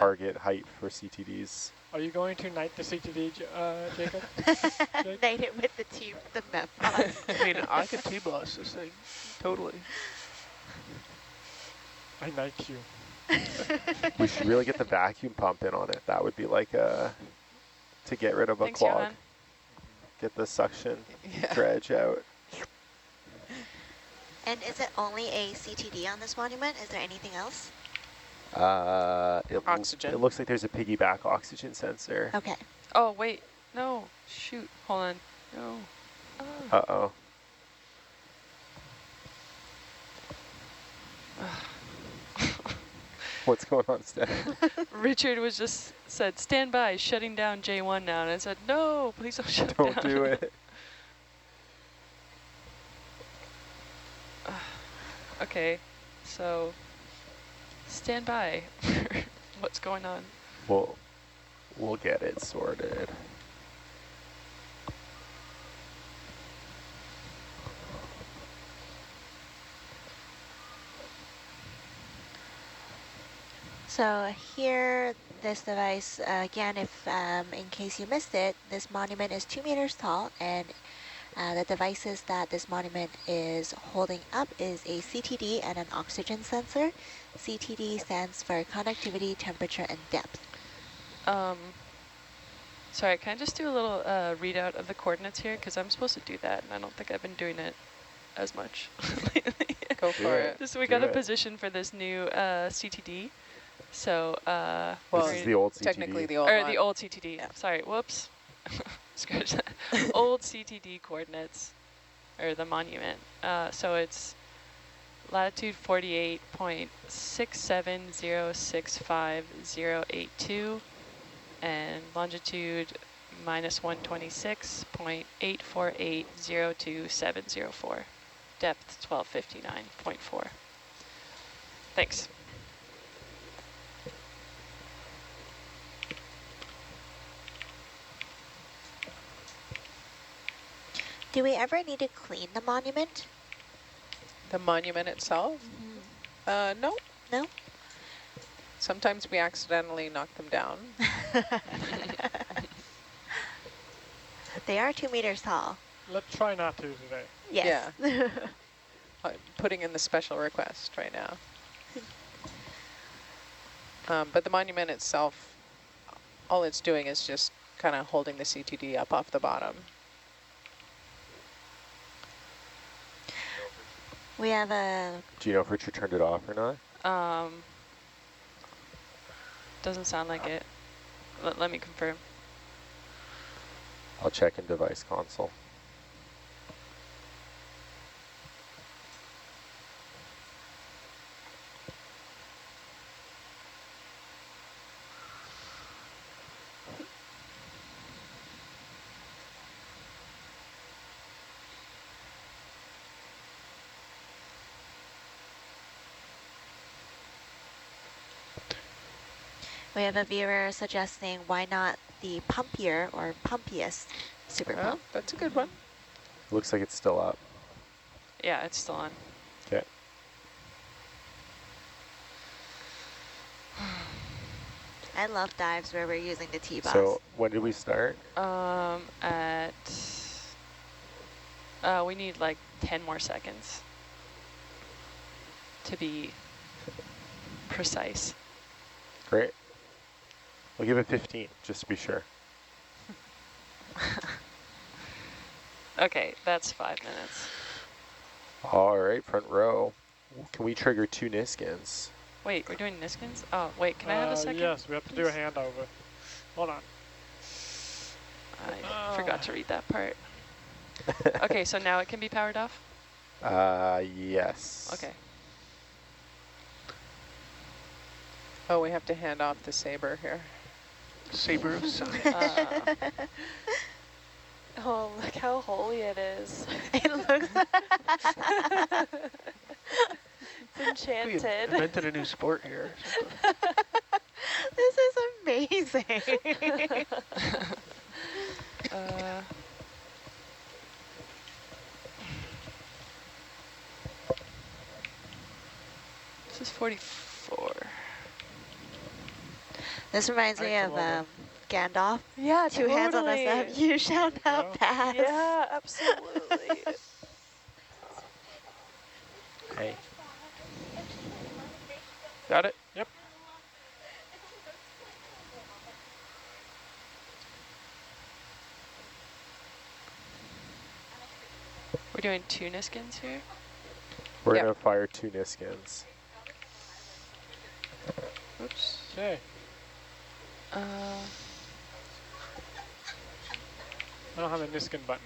target height for CTDs. Are you going to knight the CTD, Jacob? Jake? Knight it with the map boss. I mean, I could T-boss this thing, totally. I knight you. We should really get the vacuum pump in on it. That would be like a, to get rid of a Thanks, clog. Johan. Get the suction Yeah. dredge out. And is it only a CTD on this monument? Is there anything else? Oxygen. It looks like there's a piggyback oxygen sensor. Okay. Oh, wait. No. Shoot. Hold on. No. Uh-oh. What's going on, Steph? Richard was just said, stand by, shutting down J1 now. And I said, no, please don't shut it down. Don't do it. Okay, so stand by. What's going on? We'll get it sorted. So here, this device, again, if in case you missed it, this monument is 2 meters tall, and the devices that this monument is holding up is a CTD and an oxygen sensor. CTD stands for conductivity, temperature, and depth. Sorry, can I just do a little readout of the coordinates here? Because I'm supposed to do that, and I don't think I've been doing it as much lately. Go for it. Just so we got a position for this new CTD. So, Well, this is the old CTD. Technically the old or one. the old CTD. Yeah. Sorry, whoops. Scratch that. Old CTD coordinates, or the monument. So it's latitude 48.67065.082 and longitude -126.84802.704. Depth 1259.4. Thanks. Do we ever need to clean the monument? The monument itself? No. No? Sometimes we accidentally knock them down. They are 2 meters tall. Let's try not to today. Yes. Yeah. I'm putting in the special request right now. But the monument itself, all it's doing is just kind of holding the CTD up off the bottom. We have a... Do you know if Richard turned it off or not? Doesn't sound like it. Let me confirm. I'll check in device console. We have a viewer suggesting why not the pumpier or pumpiest super Oh, pump. that's a good one. Looks like it's still up. Yeah, it's still on. Okay. I love dives where we're using the T-boss. So when did we start? We need like 10 more seconds to be precise. Great. We'll give it 15, just to be sure. Okay, that's 5 minutes. All right, front row. Can we trigger 2 Niskins? Wait, we're doing Niskins? Oh, wait, can I have a second? Yes, we have to do a handover. Hold on. I forgot to read that part. Okay, so now it can be powered off? Yes. Okay. Oh, we have to hand off the saber here. Saber of science. Oh, look how holy it is. It looks... It's enchanted. We invented a new sport here. This is amazing. This is 44. This reminds me of Excellent. Gandalf. Yeah, Two hands on the totally. sub, you shall There we not go. pass. Yeah, absolutely. Hey. Got it? Yep. We're doing 2 Niskins here. We're Yep. going to fire 2 Niskins. Oops. Okay. Uh, I don't have a Niskin button.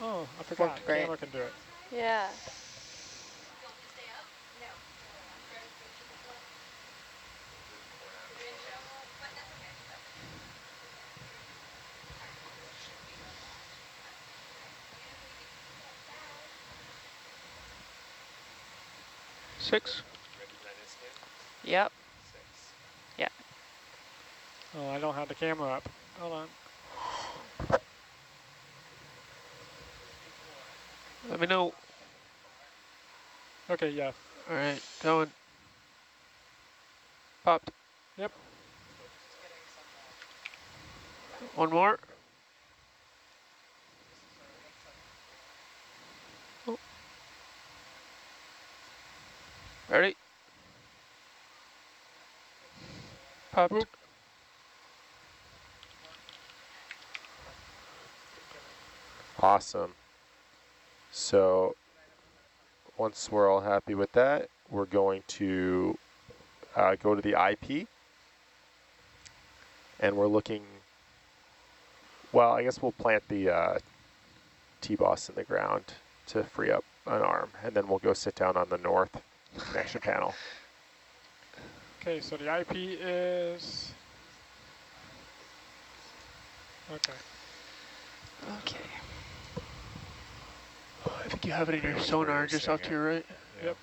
Oh, I forgot. Worked great. Camera can do it. yeah. Six. Yep. Oh, I don't have the camera up. Hold on. Let me know. Okay, yeah. All right, going. Popped. Yep. One more. Oh. Ready? Popped. Oop. Awesome. So once we're all happy with that, we're going to go to the IP. And we're looking, well, I guess we'll plant the T-boss in the ground to free up an arm. And then we'll go sit down on the north connection panel. Okay, so the IP is... Okay. Okay. I think you have it in your sonar just off to your right. Yep.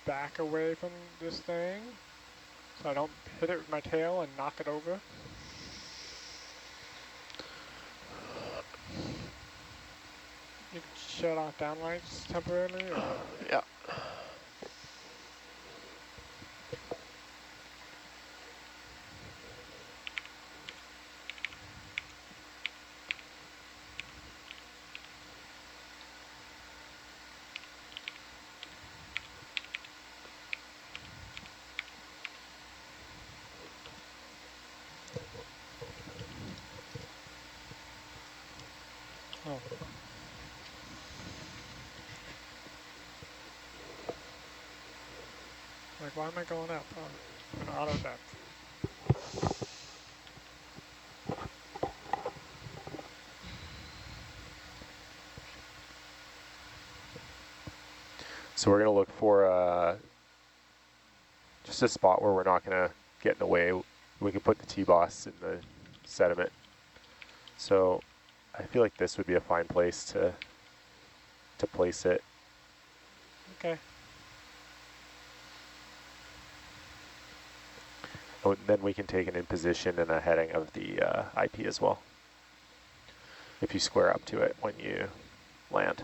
Back away from this thing so I don't hit it with my tail and knock it over. You can shut off downlights temporarily, or Yeah. oh. Like, why am I going up? Oh, an auto depth. So we're going to look for just a spot where we're not going to get in the way. We can put the T-boss in the sediment. So I feel like this would be a fine place to place it. Okay. Oh, then we can take it in position and a heading of the IP as well, if you square up to it when you land.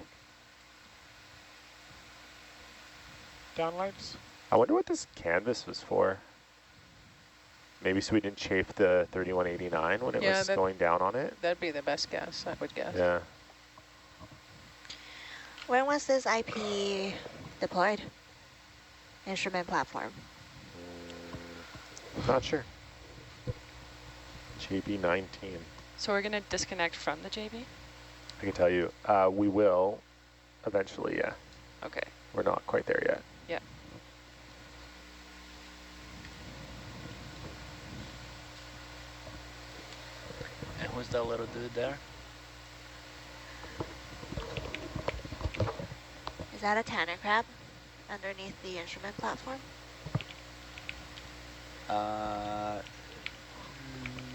Downlights? I wonder what this canvas was for. Maybe so we didn't chafe the 3189 when it Yeah, was that- going down on it? That'd be the best guess, I would guess. Yeah. When was this IP deployed? Instrument platform. Not sure. JB19. So we're going to disconnect from the JB? I can tell you, we will eventually, yeah. Okay. We're not quite there yet. Yeah. And who's that little dude there? Is that a tanner crab underneath the instrument platform?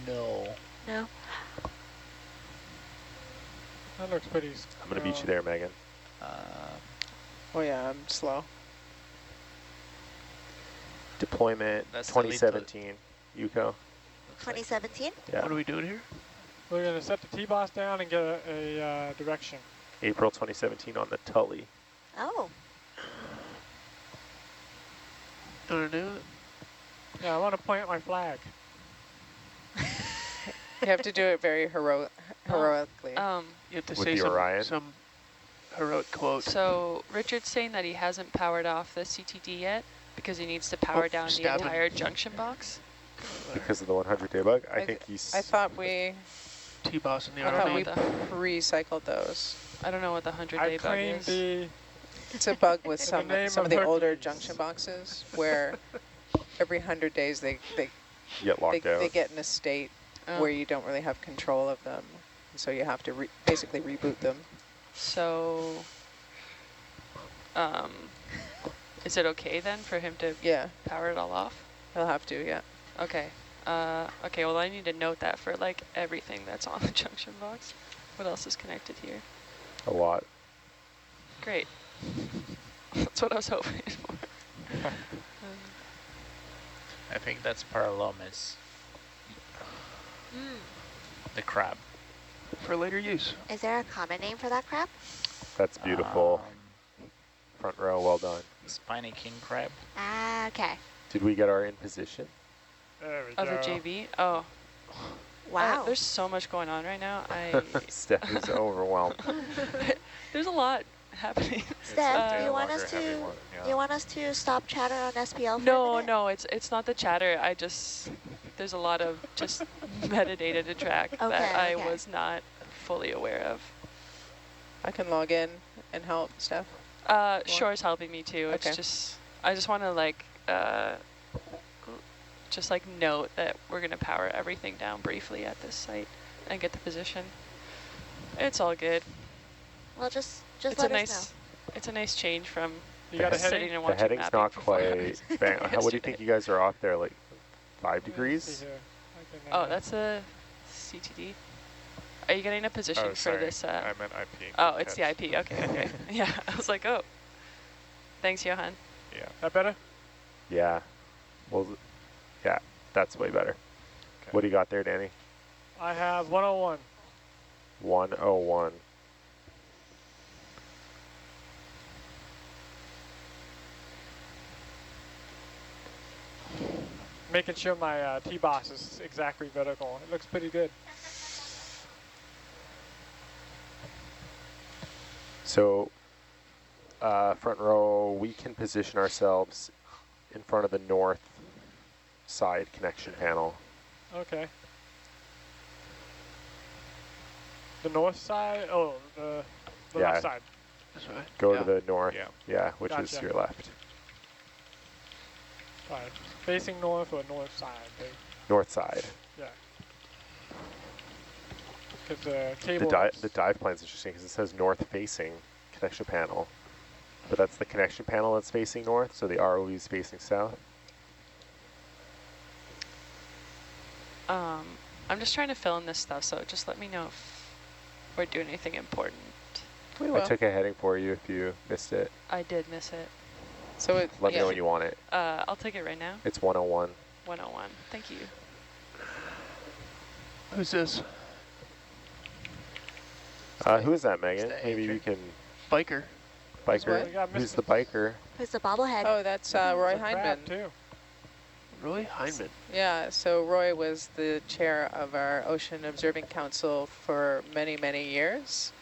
No. No? That looks pretty... I'm going to beat you there, Megan. Oh yeah, I'm slow. Deployment That's 2017, Yuko. Looks like 2017? Yeah, What are we doing here? We're going to set the T-boss down and get a direction. April 2017 on the Tully. Oh, You want to do it? Yeah, I want to plant my flag. You have to do it very heroically. You have to With say the Orion? some heroic quote. So Richard's saying that he hasn't powered off the CTD yet because he needs to power down the stab him. entire junction box. Because of the 100-day bug. I think I thought we T-boss in the I don't know ROV. what the- recycled those. I don't know what the 100-day I bug claim is. the It's a bug with In the some name of of the older Hercules. junction boxes where every 100 days they get locked out. get in a state Oh. where you don't really have control of them. So you have to basically reboot them. So, is it okay then for him to Yeah, power it all off? he'll have to, yeah. Okay. Okay, well I need to note that for like everything that's on the junction box. What else is connected here? A lot. Great. That's what I was hoping for. I think that's paralomis. The crab. For later use. is there a common name for that crab? That's beautiful. Um, Front row, well done. spiny king crab. Ah, okay. Did we get our in position? There we Of go. the JV? Oh. Wow. There's so much going on right now. Steph is overwhelmed. There's a lot happening. Steph, do you no want us to? Do you want us to stop chatter on SPL? For a No, minute? no, it's not the chatter. There's a lot of just metadata to track that I okay. was not fully aware of. I can log in and help, Steph. Shore's helping me too. Okay. It's just, I just want to like, just like note that we're gonna power everything down briefly at this site and get the position. It's all good. Well, just It's let a us nice, it's a nice change from You got a sitting heading? and The watching heading's mapping not for 4 hours quite bang. What do you yesterday. think you guys are off there? Like 5 Let me see degrees? here. I can, Oh, that's a CTD. Are you getting a position for sorry. this? I meant IP. Oh, it's the IP. Okay, okay. Yeah, I was like, oh. Thanks, Johan. Yeah. that better? Yeah. Well, yeah, that's way better. Okay. What do you got there, Danny? I have 101. 101. Making sure my T-boss is exactly vertical. It looks pretty good. So, front row, we can position ourselves in front of the north side connection panel. Okay. The north side? Oh, the Yeah. left side. This way. Go Yeah. to the north, Yeah. which is Gotcha. your left. Right. Facing north or north side? North side. Yeah. Because the The, cable. the dive plan's interesting because it says north facing connection panel. But that's the connection panel that's facing north, so the ROV is facing south. I'm just trying to fill in this stuff, so just let me know if we're doing anything important. We I will. took a heading for you if you missed it. I did miss it. So it, Let me know yeah. when you want it. I'll take it right now. It's 101. 101. Thank you. Who's this? Who is that, Megan? the Maybe we agent. can... Biker. Biker? We got Who's Mr. the biker? Who's the bobblehead? Oh, that's Roy It's a crab, Hindman. too. Roy Hindman. Yeah, so Roy was the chair of our Ocean Observing Council for many, many years.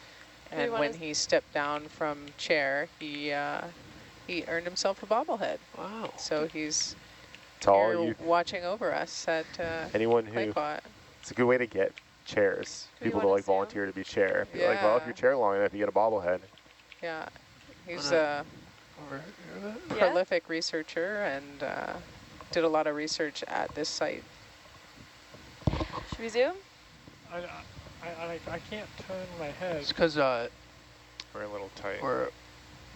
Do we And wanna when he stepped down from chair, he earned himself a bobblehead. Wow. So he's To all here you... watching over us at Anyone who... Claypot. It's a good way to get chairs. Who do you People to wanna like see 'em? volunteer to be chair. Be like, well, if Yeah. you're chair long enough, you get a bobblehead. Yeah, he's Wanna- a Over here. Yeah? prolific researcher and did a lot of research at this site. Should we zoom? I can't turn my head. It's because We're a little tight. we're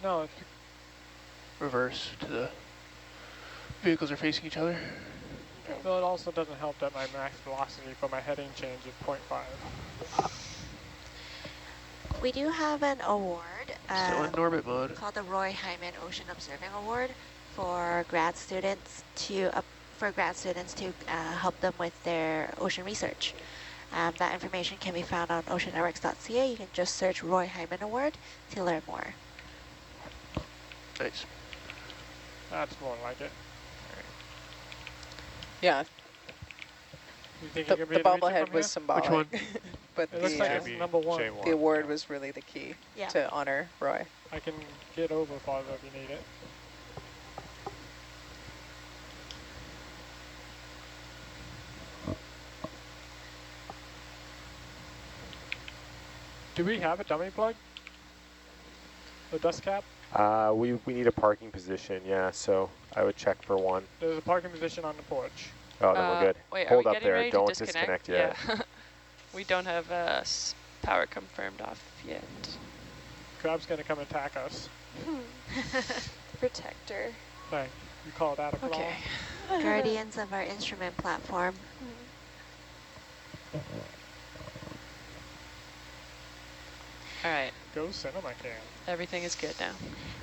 No, it's, reverse to the vehicles are facing each other. well, it also doesn't help that my max velocity for my heading change is 0.5. We do have an award Still in orbit mode. called the Roy Hyman Ocean Observing Award for grad students to for grad students to help them with their ocean research. That information can be found on oceannetworks.ca. You can just search Roy Hyman Award to learn more. Nice. That's more like it. Yeah, You think the you can be able to reach it bobblehead from was here? symbolic. one? But It looks like it's J1. number one. the award Yeah. was really the key Yeah. to honor Roy. I can get over farther if you need it. Do we have a dummy plug? The dust cap? We need a parking position, yeah, so I would check for one. There's a parking position on the porch. Oh, then we're good. Wait, Hold are we up getting there, ready don't to disconnect? disconnect yet. Yeah. We don't have power confirmed off yet. Crab's gonna come attack us. Protector. Thank you. Call that a flaw. Okay. Guardians of our instrument platform. All right, Go cinema can. everything is good now.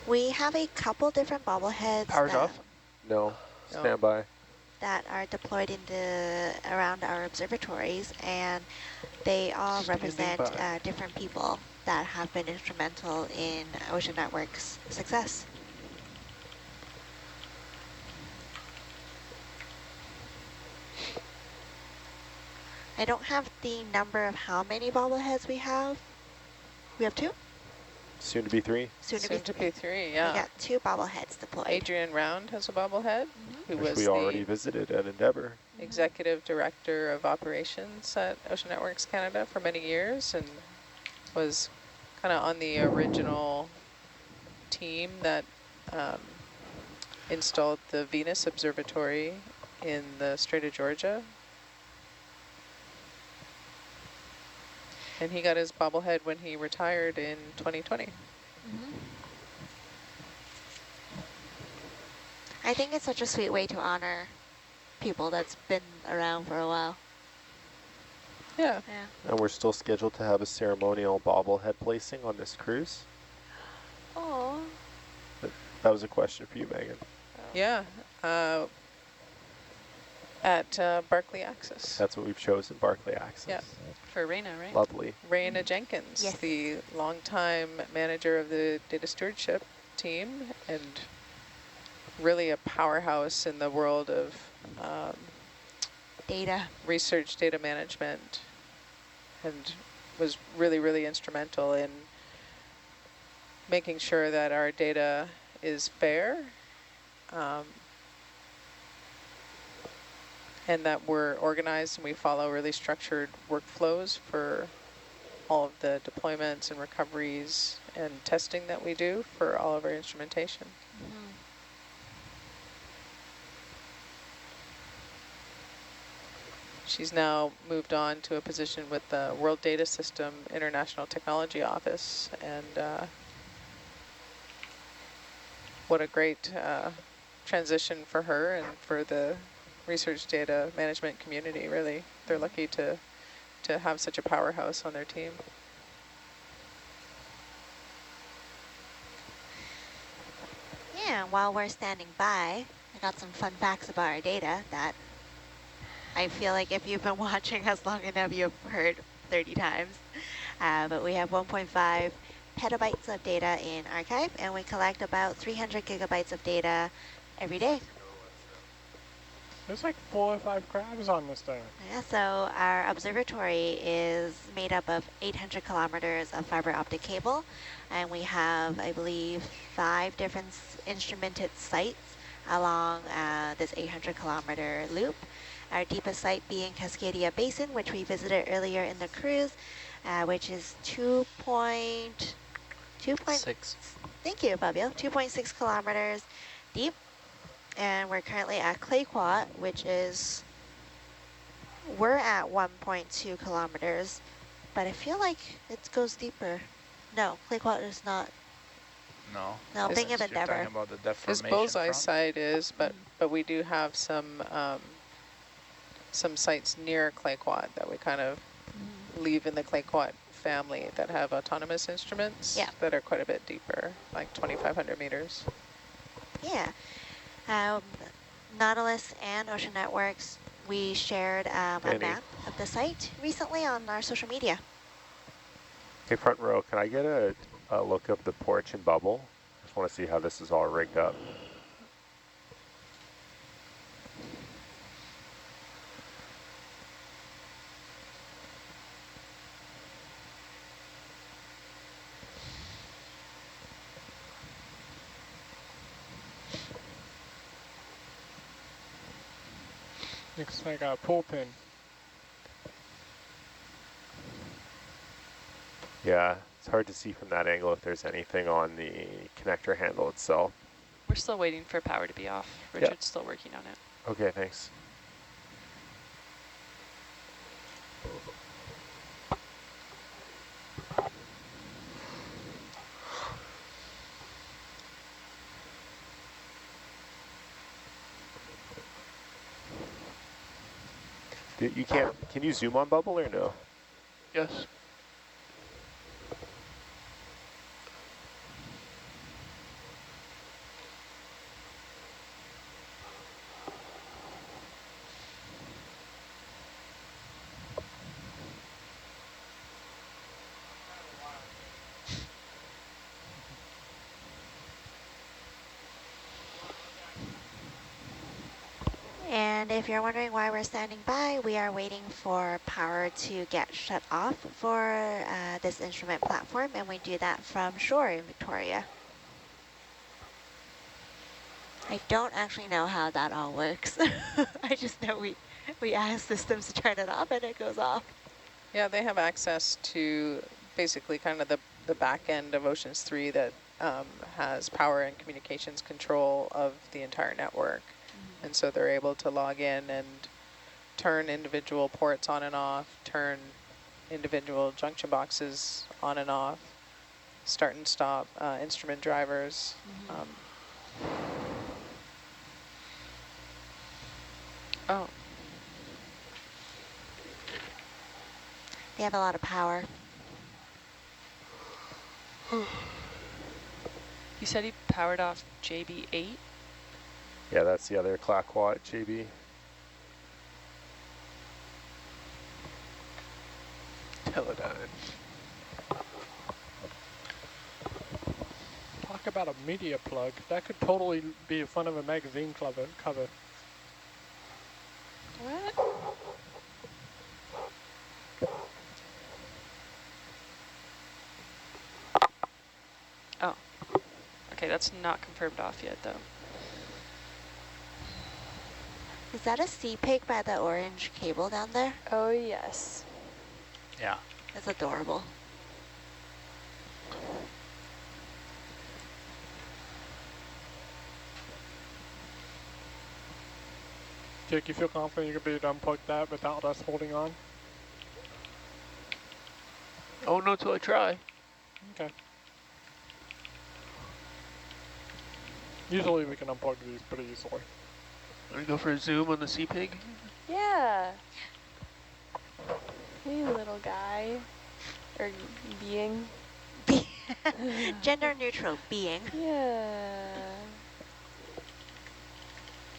We have a couple different bobbleheads Power's that, off. No, No. stand by. that are deployed around our observatories, and they all Standing represent by. different people that have been instrumental in Ocean Network's success. I don't have the number of how many bobbleheads we have. We have two? Soon to be 3. Soon to Soon be to three. be three, We yeah. got 2 bobbleheads deployed. Adrian Round has a bobblehead, who Which was we already the visited at Endeavour. executive director of operations at Ocean Networks Canada for many years, and was kind of on the original team that installed the Venus Observatory in the Strait of Georgia. And he got his bobblehead when he retired in 2020. I think it's such a sweet way to honor people that's been around for a while. Yeah. Yeah. And we're still scheduled to have a ceremonial bobblehead placing on this cruise. Oh. That was a question for you, Megan. Yeah. At Barclay Axis. That's what we've chosen, Barclay Access. Yeah. For Reina, right? Lovely. Raina Jenkins, Yes. the longtime manager of the data stewardship team, and really a powerhouse in the world of Data. research data management, and was really, really instrumental in making sure that our data is fair, and that we're organized and we follow really structured workflows for all of the deployments and recoveries and testing that we do for all of our instrumentation. She's now moved on to a position with the World Data System International Technology Office, and what a great transition for her and for the research data management community, really. They're lucky to have such a powerhouse on their team. Yeah, while we're standing by, I got some fun facts about our data that I feel like if you've been watching us long enough, you've heard 30 times. But we have 1.5 petabytes of data in archive, and we collect about 300 gigabytes of data every day. There's like 4 or 5 crabs on this thing. Yeah, so our observatory is made up of 800 kilometers of fiber optic cable, and we have, I believe, 5 different instrumented sites along this 800 kilometer loop. Our deepest site being Cascadia Basin, which we visited earlier in the cruise, which is 2.6. Thank you, Fabio. 2.6 kilometers deep. And we're currently at Clayoquot, which is, we're at 1.2 kilometers, but I feel like it goes deeper. No, Clayoquot is not. No. No, Is Bing of You're talking Endeavour. about the His deformation bullseye front? site is, but we do have some sites near Clayoquot that we kind of leave in the Clayoquot family that have autonomous instruments that are quite a bit deeper, like 2,500 meters. Yeah. Nautilus and Ocean Networks, we shared a Danny. map of the site recently on our social media. Okay, front row, can I get a look of the porch and bubble? Just want to see how this is all rigged up. Looks like a pull pin. Yeah, it's hard to see from that angle if there's anything on the connector handle itself. We're still waiting for power to be off. Richard's still working on it. Okay, thanks. You can't, can you zoom on bubble or no? Yes. And if you're wondering why we're standing by, we are waiting for power to get shut off for this instrument platform, and we do that from shore in Victoria. I don't actually know how that all works. I just know we ask systems to turn it off and it goes off. Yeah, they have access to basically kind of the back end of Oceans 3 that has power and communications control of the entire network. And so they're able to log in and turn individual ports on and off, turn individual junction boxes on and off, start and stop instrument drivers. Oh, They have a lot of power. you said he powered off JB8? Yeah, that's the other Claquot JB. Teledyne. Talk about a media plug. That could totally be in front of a magazine cover. What? Oh. Okay, that's not confirmed off yet, though. Is that a sea pig by the orange cable down there? Oh, yes. Yeah. That's adorable. Jake, you feel confident you could be able to unplug that without us holding on? Oh, no, till I try. Okay. Usually we can unplug these pretty easily. Want to go for a zoom on the sea pig? Yeah. Hey, little guy. Or being. Gender neutral being. Yeah.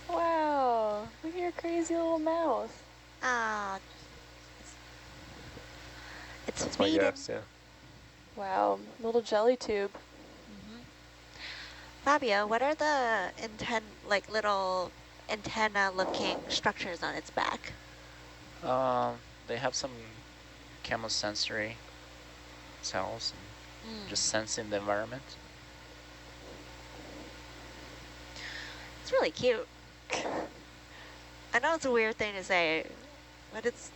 Wow. Look at your crazy little mouth. Ah, it's That's my feeding. guess, yeah. Wow. Little jelly tube. Fabio, what are the little antenna-looking structures on its back? They have some chemosensory cells, just sensing the environment. It's really cute. I know it's a weird thing to say, but it's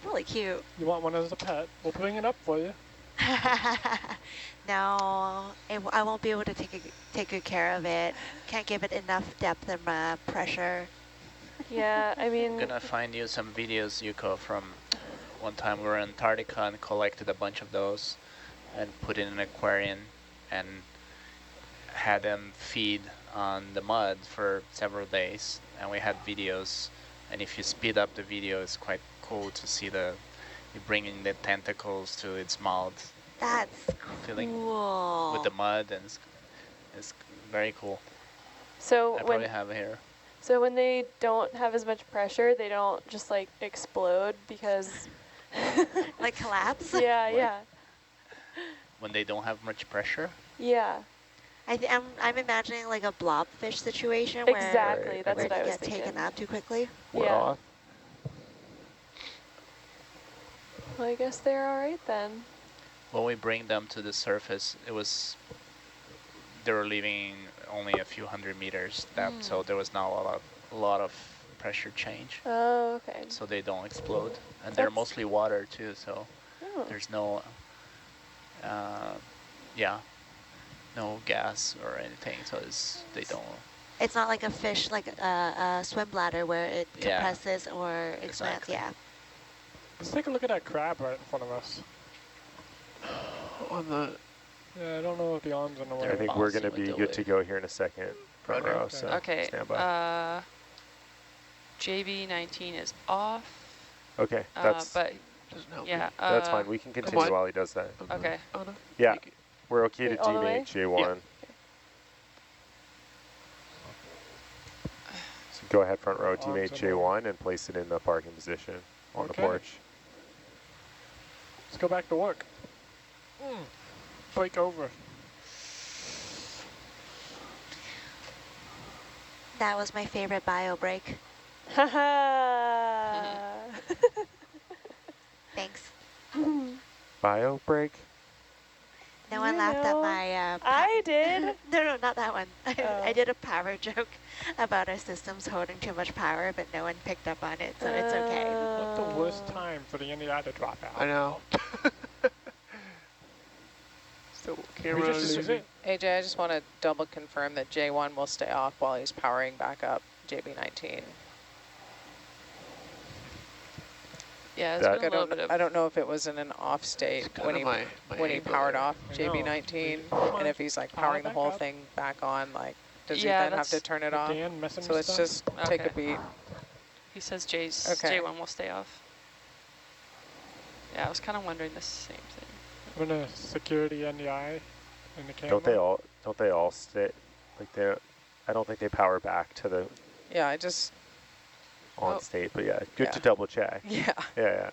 really cute. You want one as a pet? We'll bring it up for you. No, I won't be able to take good care of it. Can't give it enough depth and pressure. Yeah, I mean. I'm gonna find you some videos, Yuko, from one time we were in Antarctica and collected a bunch of those and put in an aquarium and had them feed on the mud for several days. And we had videos, and if you speed up the video, it's quite cool to see you bringing the tentacles to its mouth. That's Filling cool. with the mud, and it's very cool. So I probably have it here. So when they don't have as much pressure, they don't just like explode because. Like collapse? Yeah, What? yeah, When they don't have much pressure? yeah. I'm imagining like a blobfish situation where Exactly. Right, That's where what I you was get thinking. taken out too quickly. we're Yeah. off. Well, I guess they're all right then. When we bring them to the surface, they were leaving only a few hundred meters depth, so there was not a lot of pressure change, Oh, okay. so they don't explode. And they're That's- mostly water too, so Oh. there's no, no gas or anything, so they don't. It's not like a fish, like a swim bladder where it Yeah. compresses or expands. Exactly. Yeah. Let's take a look at that crab right in front of us. On the Yeah, I don't know if the arm's in the way. I think we're going to Bossing be with good the to go here in a second, front Okay. row, Okay. so Okay, stand by. JB19 is off, Okay, that's but doesn't help. yeah. that's fine. We can continue on. while he does that. Okay. Oh, no. Yeah, Thank you. we're okay Wait, to all the way? demate J1. Yeah. So go ahead, front row, Arms demate in the way. J1 and place it in the parking position on the Okay. porch. Let's go back to work. Break over. That was my favorite bio break. Haha. Thanks. Bio break? No one You laughed at know, my... I did. No, not that one. I Oh. did a power joke about our systems holding too much power, but no one picked up on it, so it's okay. What's the worst Oh. time for the NDI to drop out? I know. Still can't We really just lose it? AJ, I just want to double confirm that J1 will stay off while he's powering back up JB19. Yeah, it's That- been a little bit of. I don't know if it was in an off state It's when kinda he my when he angle powered there. off I know. JB19, Come on, and if he's like power powering the back whole up. thing back on, like does Yeah, he then have to that's- turn it With off? Dan messing So with let's stuff? just take a Okay. beat. He says Okay. J1 will stay off. Yeah, I was kind of wondering the same thing. I'm gonna secure the NDI in the camera. Don't they all stay, like they, I don't think they power back to the Yeah, I just on Oh. state, but yeah, good Yeah. to double check. yeah. Yeah.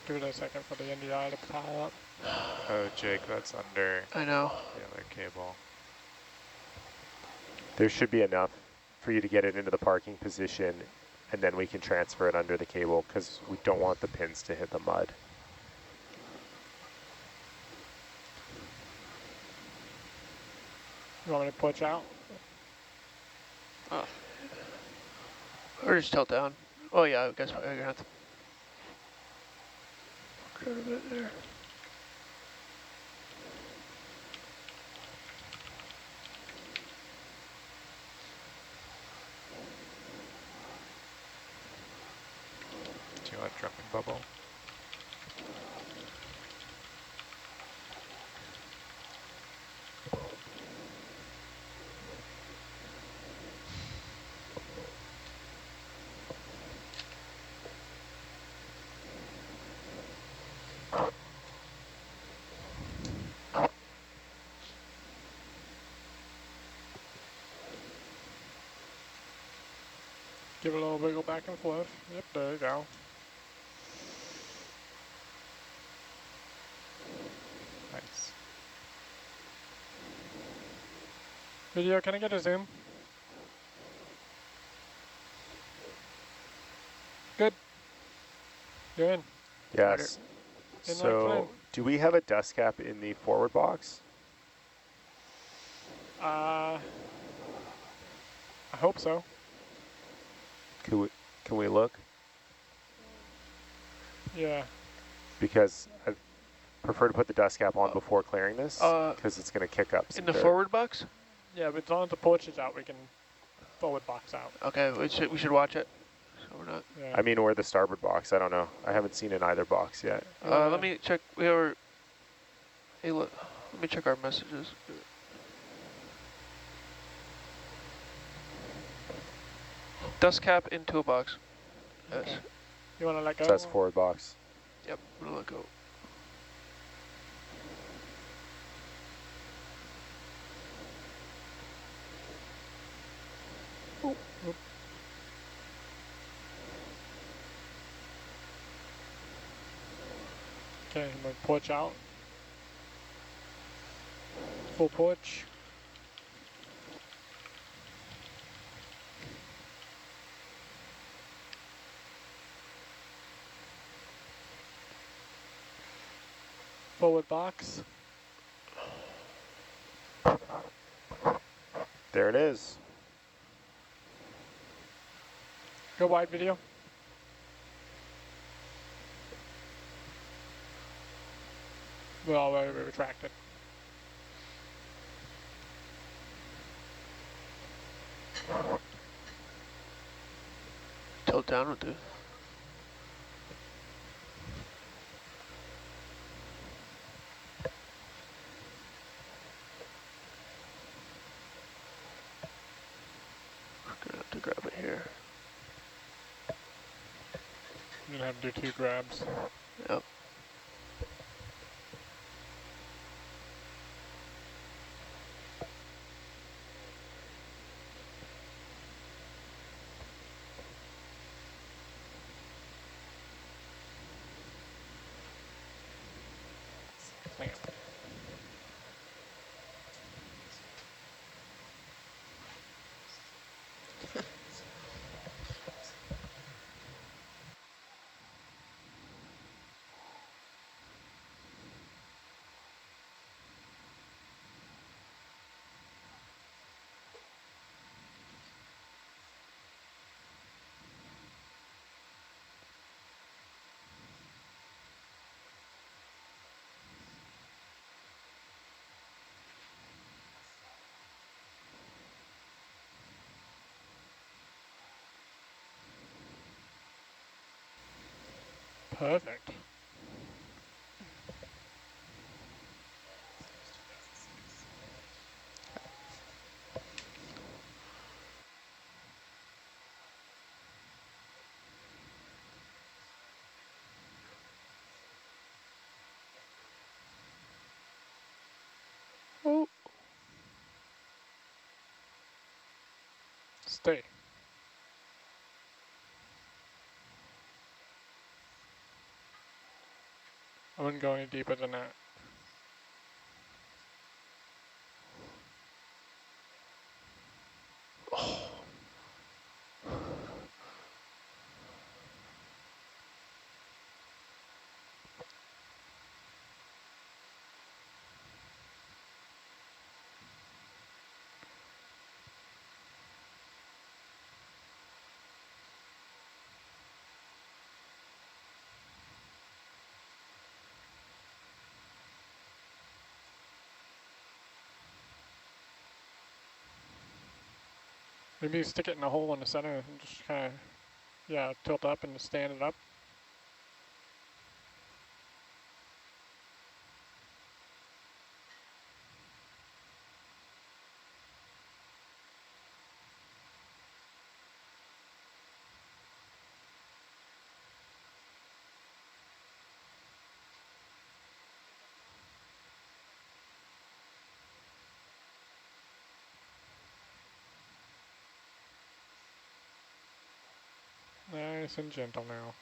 Give it a second for the NDI to power up. Oh, Jake, that's under I know. the other cable. There should be enough for you to get it into the parking position, and then we can transfer it under the cable because we don't want the pins to hit the mud. You want me to push out? Oh, Or just tilt down. Oh yeah, I guess I'm gonna have to. Grab a bit there. Do you want drunken bubble? Give it a little wiggle back and forth. Yep, there you go. Nice. Video, can I get a zoom? Good. You're in. Yes. Inline So clear. do we have a dust cap in the forward box? I hope so. Can we look? Yeah. Because I prefer to put the dust cap on before clearing this because it's going to kick up some In the dirt. forward box? Yeah, but as long as the porch is out, we can forward box out. Okay, we should watch it. So we're not. Yeah. I mean, or the starboard box. I don't know. I haven't seen in either box yet. Let me check. We are. Hey, look. Let me check our messages. Dust cap in toolbox. Yes. Okay. You want to let go? So that's forward box. Yep. I'm gonna let go. Okay, I'm gonna porch out. Full porch. Forward box. There it is. Go wide video. Well, retract it. Tilt down with the. Gonna have to grab it here. You're gonna have to do 2 grabs. Yep. Clamp. Perfect. Oh. Stay. I wouldn't go any deeper than that. Maybe you stick it in a hole in the center and just kind of, yeah, tilt up and stand it up. Nice and gentle now.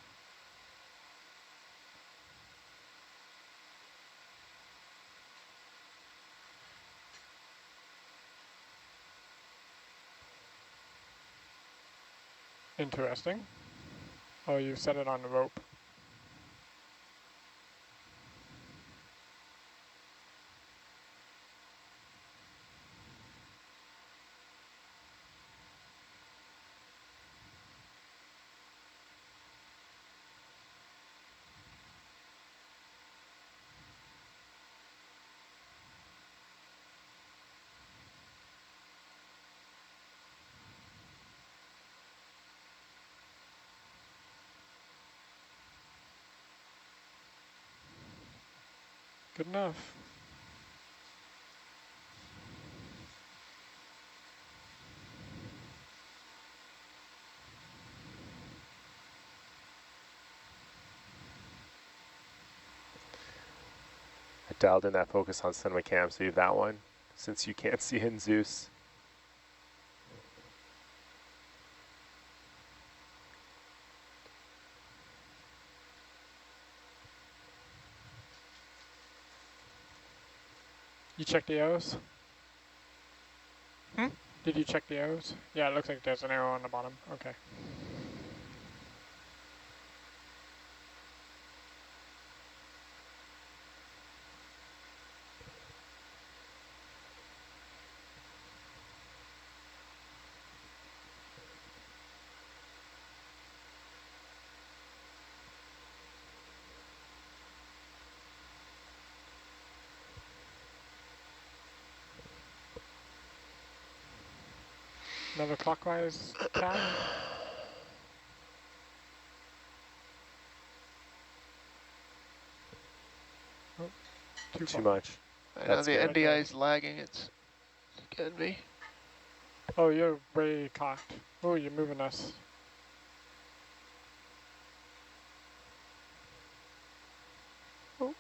Interesting. Oh, you set it on the rope. Good enough. I dialed in that focus on cinema cam, so you have that one, since you can't see in Zeus. You check the O's? Hmm? Did you check the O's? Yeah, it looks like there's an arrow on the bottom. Okay. Another clockwise tap. Oh, too Too far. much. I know That's the good. NDI is lagging. It's getting me. Oh, you're way cocked. Oh, you're moving us. Oh.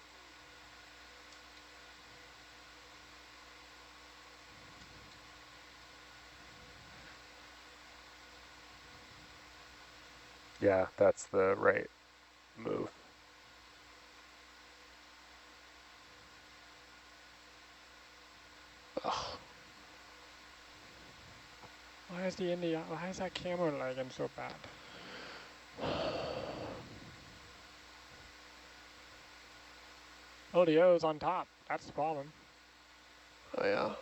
Yeah, that's the right move. Ugh. Why is the India? Why is that camera lagging so bad? Oh, the O's on top. That's the problem. Oh yeah.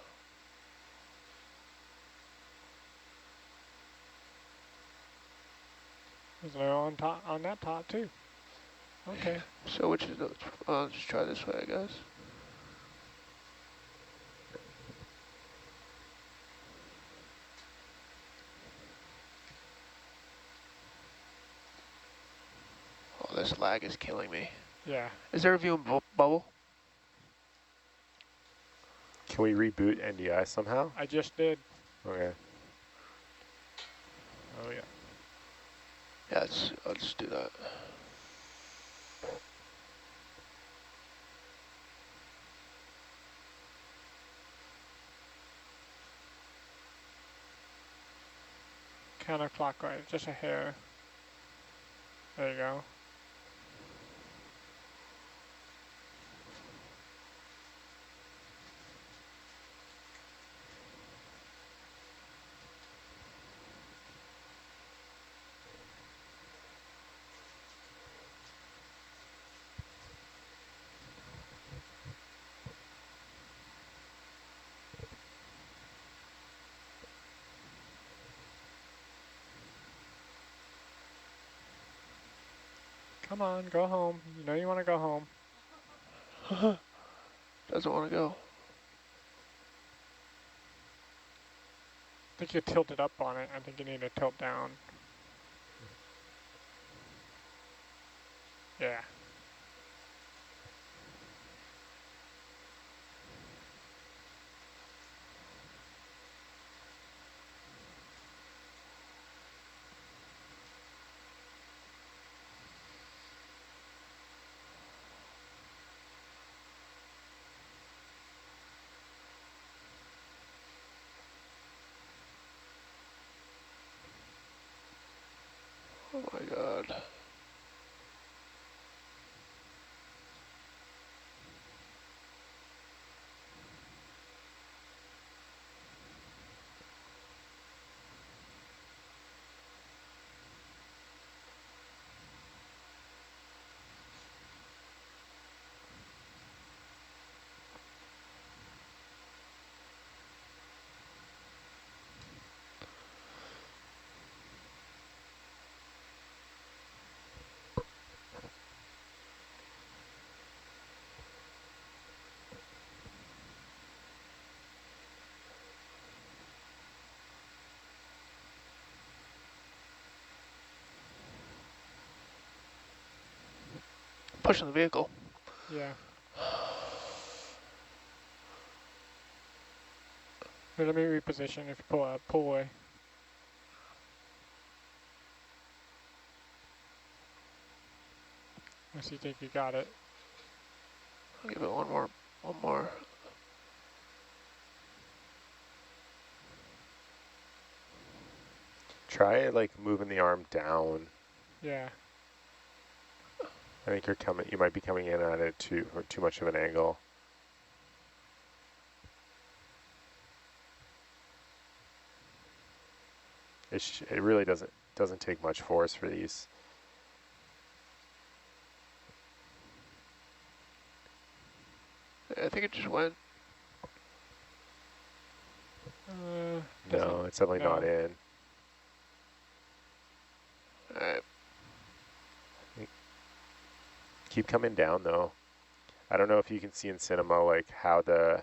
There's an arrow on top on that top too. Okay. So which is the? I'll just try this way, I guess. Oh, this lag is killing me. Yeah. Is there a view in bubble? Can we reboot NDI somehow? I just did. Okay. Oh yeah. Yeah, I'll just do that. Counterclockwise, just a hair. There you go. Come on, go home. You know you want to go home. Doesn't want to go. I think you tilted up on it. I think you need to tilt down. Yeah. Oh my god. Pushing the vehicle. Yeah. Here, let me reposition if you pull away. Unless you think you got it. I'll give it one more. Try like moving the arm down. Yeah. I think you might be coming in at it too much of an angle. It really doesn't take much force for these. I think it just went. No, it's definitely not in. Alright. Keep coming down though. I don't know if you can see in cinema like how the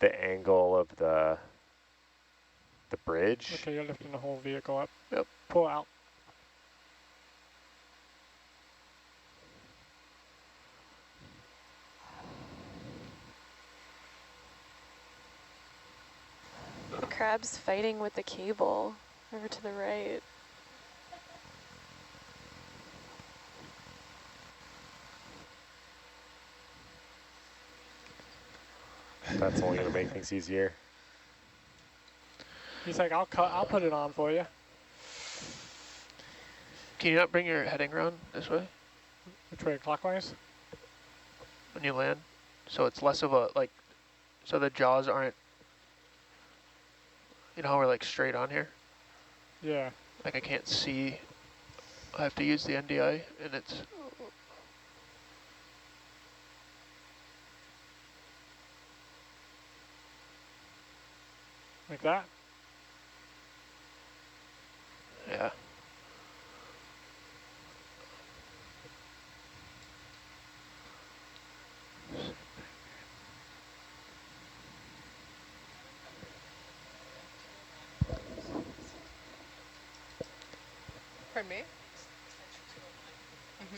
angle of the bridge. Okay, you're lifting the whole vehicle up. Yep. Pull out. The crab's fighting with the cable over to the right. That's only going to make things easier. He's like, I'll put it on for you. Can you not bring your heading around this way Which way, clockwise? when you land? So it's less of a, like, so the jaws aren't, you know how we're like straight on here? Yeah. Like I can't see, I have to use the NDI and it's, Like that? yeah. Pardon me? Mm-hmm.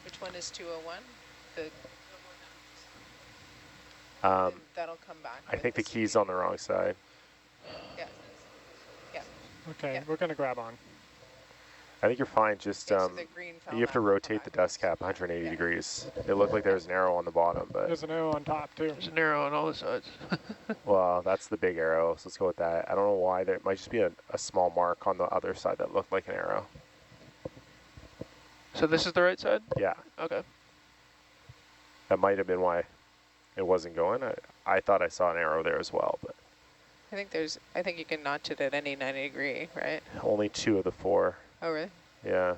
Which one is 201? That'll come back. I think the key's on the wrong side. Yeah. Yeah. Okay, Yeah. we're going to grab on. I think you're fine. Just Okay, so the green you have to fell now. rotate the dust cap 180 Yeah. degrees. It looked like there was an arrow on the bottom, but There's an arrow on top too. There's an arrow on all the sides. well, that's the big arrow. So let's go with that. I don't know why. There might just be a small mark on the other side that looked like an arrow. So this is the right side? Yeah, Okay. that might have been why it wasn't going. I thought I saw an arrow there as well, but I think you can notch it at any 90 degree, right? only 2 of the 4. Oh, really? Yeah.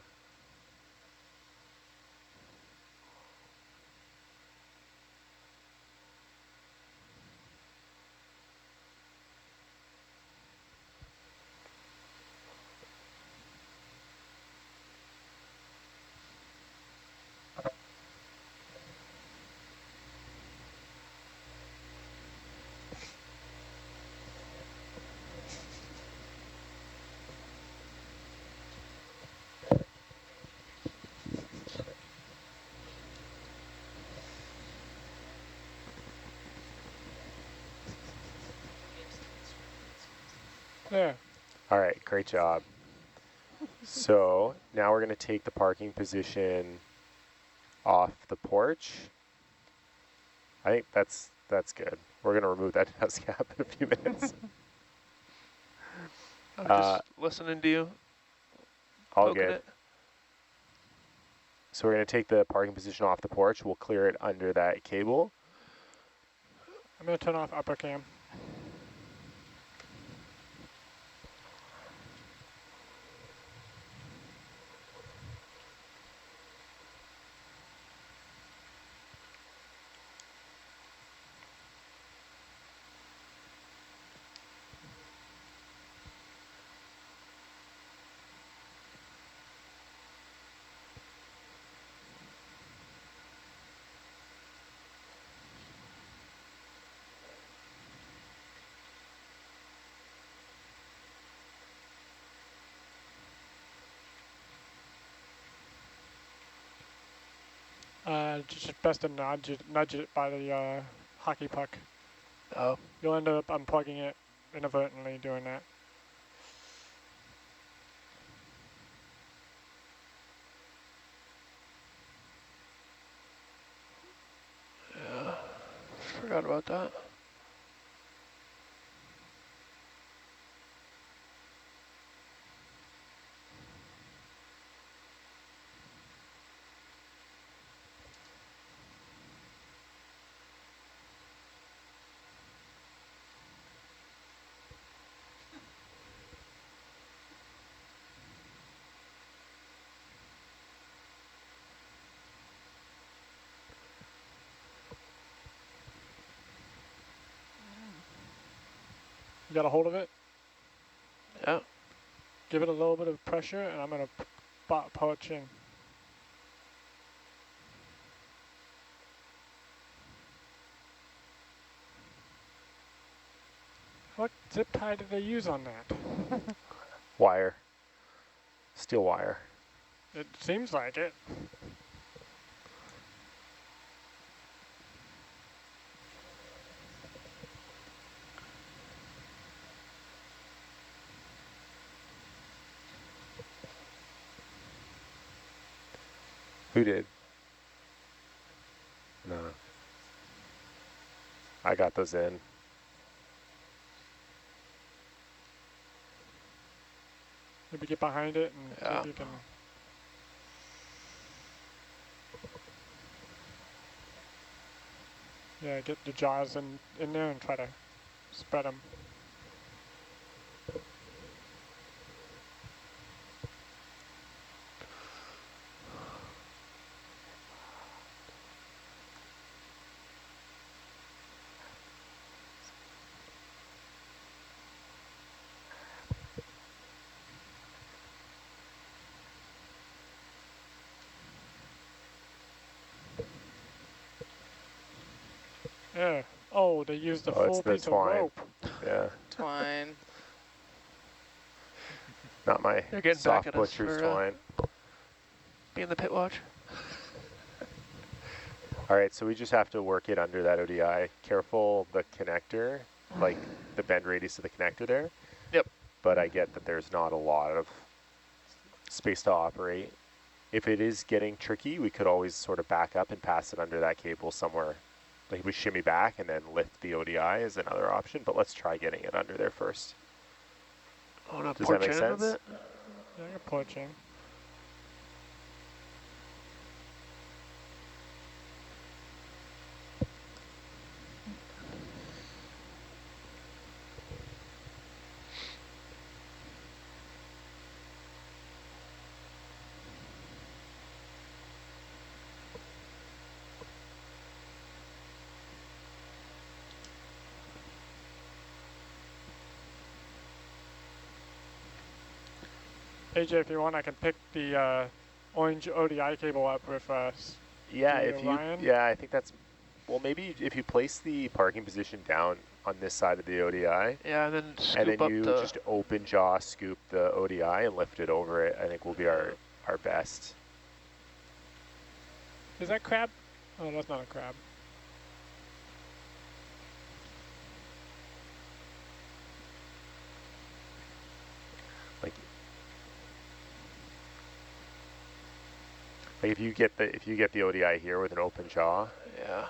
Yeah. All right, great job. So now we're going to take the parking position off the porch. I think that's good. We're going to remove that dust cap in a few minutes. I'm just listening to you. All Poking good. it. So we're going to take the parking position off the porch. We'll clear it under that cable. I'm going to turn off upper cam. Just best to nudge it by the hockey puck. Oh, You'll end up unplugging it inadvertently doing that. yeah. Forgot about that. You got a hold of it? Yeah. Give it a little bit of pressure, and I'm going to poach in. What zip tie did they use on that? Wire. Steel wire. It seems like it. Who did? No. I got those in. Maybe get behind it and see Yeah. if you can. Yeah, get the jaws in there and try to spread them. Yeah. Oh, they used the Oh, it's full the piece twine. of rope. Yeah. Twine. Not my They're getting back soft at us butcher's for twine. being the pit watch. All right, so we just have to work it under that ODI. Careful the connector, like the bend radius of the connector there. Yep. But I get that there's not a lot of space to operate. If it is getting tricky, we could always sort of back up and pass it under that cable somewhere. Like we shimmy back and then lift the ODI is another option, but let's try getting it under there first. I want to Does that porch make in sense? a bit. Yeah, I can poach in. AJ, if you want, I can pick the orange ODI cable up with Yeah, the if you, Orion. yeah, I think that's, well, maybe if you place the parking position down on this side of the ODI, Yeah, and then and scoop then up you the. just open jaw scoop the ODI and lift it over it, I think will be our best. Is that crab? Oh, that's not a crab. Like if you get the ODI here with an open jaw, Yeah.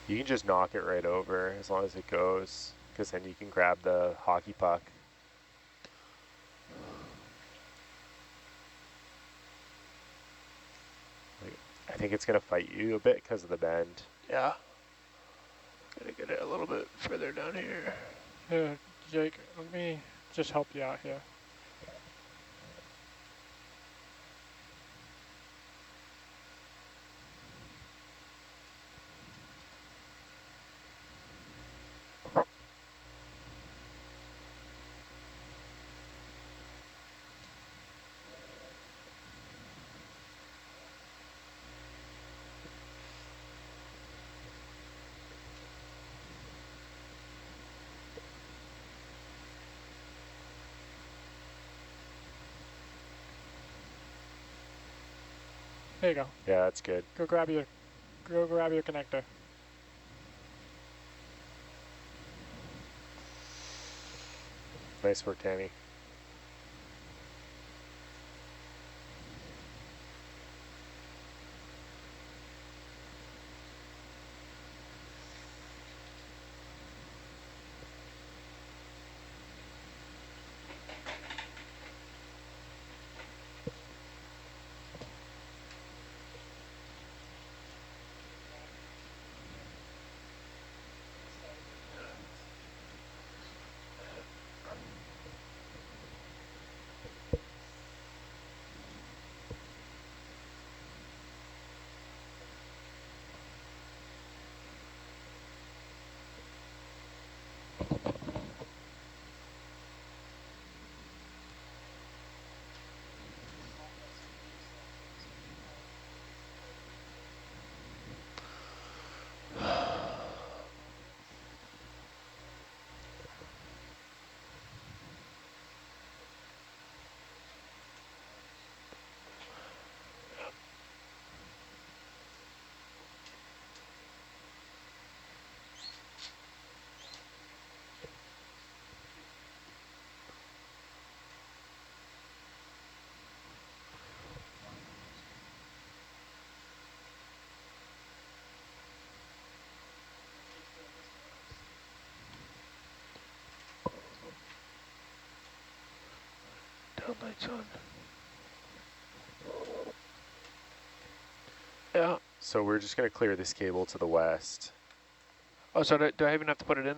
you can just knock it right over as long as it goes, because then you can grab the hockey puck. Like, I think it's gonna fight you a bit because of the bend. Yeah. Gotta get it a little bit further down here. Here, Jake, let me just help you out here. There you go. Yeah, that's good. Go grab your connector. Nice work, Tammy. Tail lights on. Yeah. So we're just going to clear this cable to the west. Oh, so do I even have to put it in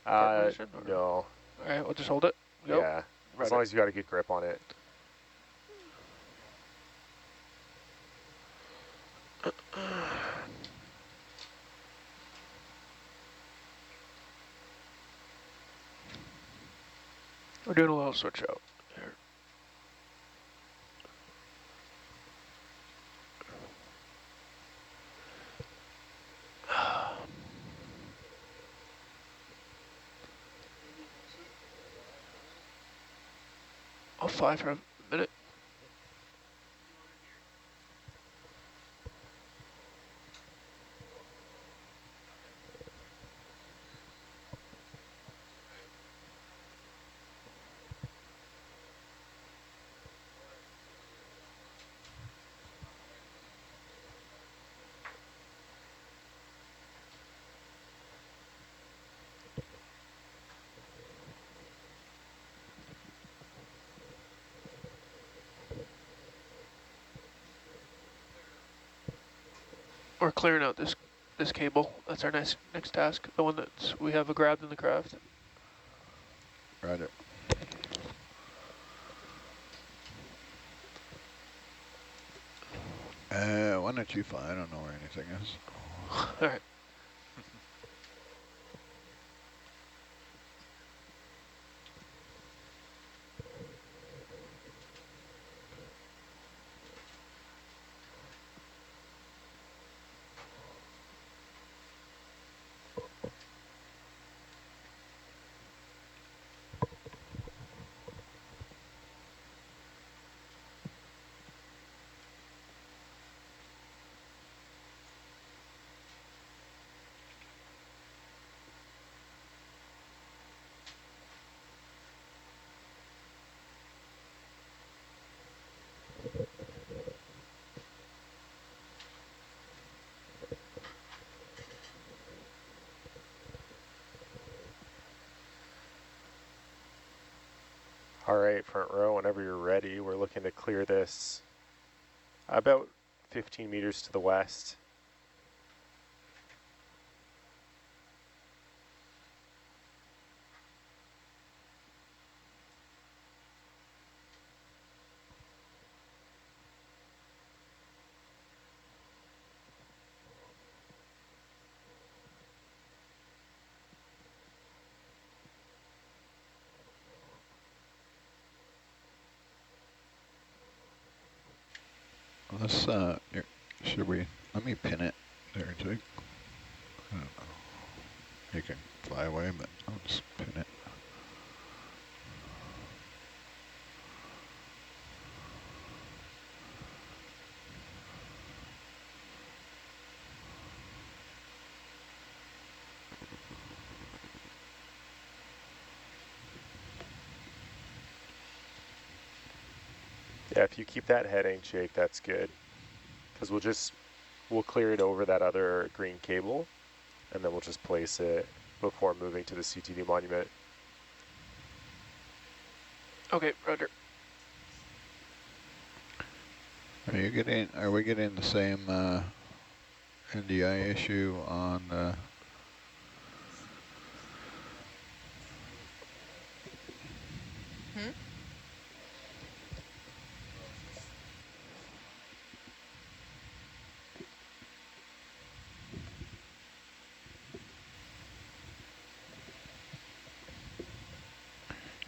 park position? Or? No. All right, we'll just hold it. Go. Yeah. As Right long as you got a good grip on it. We're doing a little switch out here. I'll fly for a minute. We're clearing out this cable. That's our next task. The one that we have grabbed in the craft. Roger. Why don't you fly? I don't know where anything is. All right. All right, front row, whenever you're ready, we're looking to clear this about 15 meters to the west. Let's, should we, let me pin it there, Jake. I don't know. You can fly away, but I'll just pin it. Yeah, if you keep that heading, Jake, that's good. Because we'll clear it over that other green cable, and then we'll just place it before moving to the CTD monument. Okay, roger. Are we getting the same NDI issue on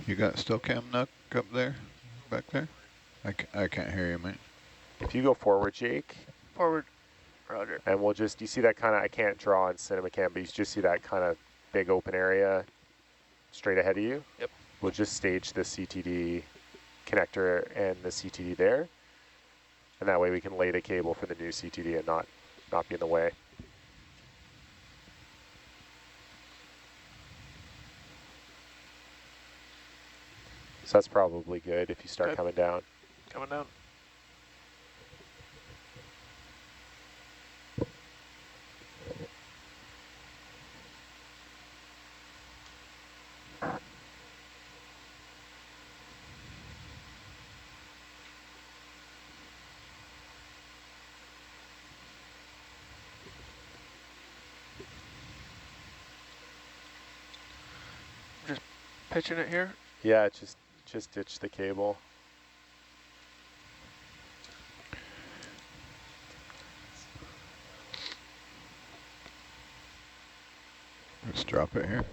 you got still cam Nook up there, back there? I can't hear you, mate. If you go forward, Jake, Forward, roger. and we'll just, you see that kind of, I can't draw on cinema cam, but you just see that kind of big open area straight ahead of you? Yep. We'll just stage the CTD connector and the CTD there. And that way we can lay the cable for the new CTD and not be in the way. So that's probably good if you start coming down. Coming down. Just pitching it here. Yeah, just ditch the cable. Let's drop it here.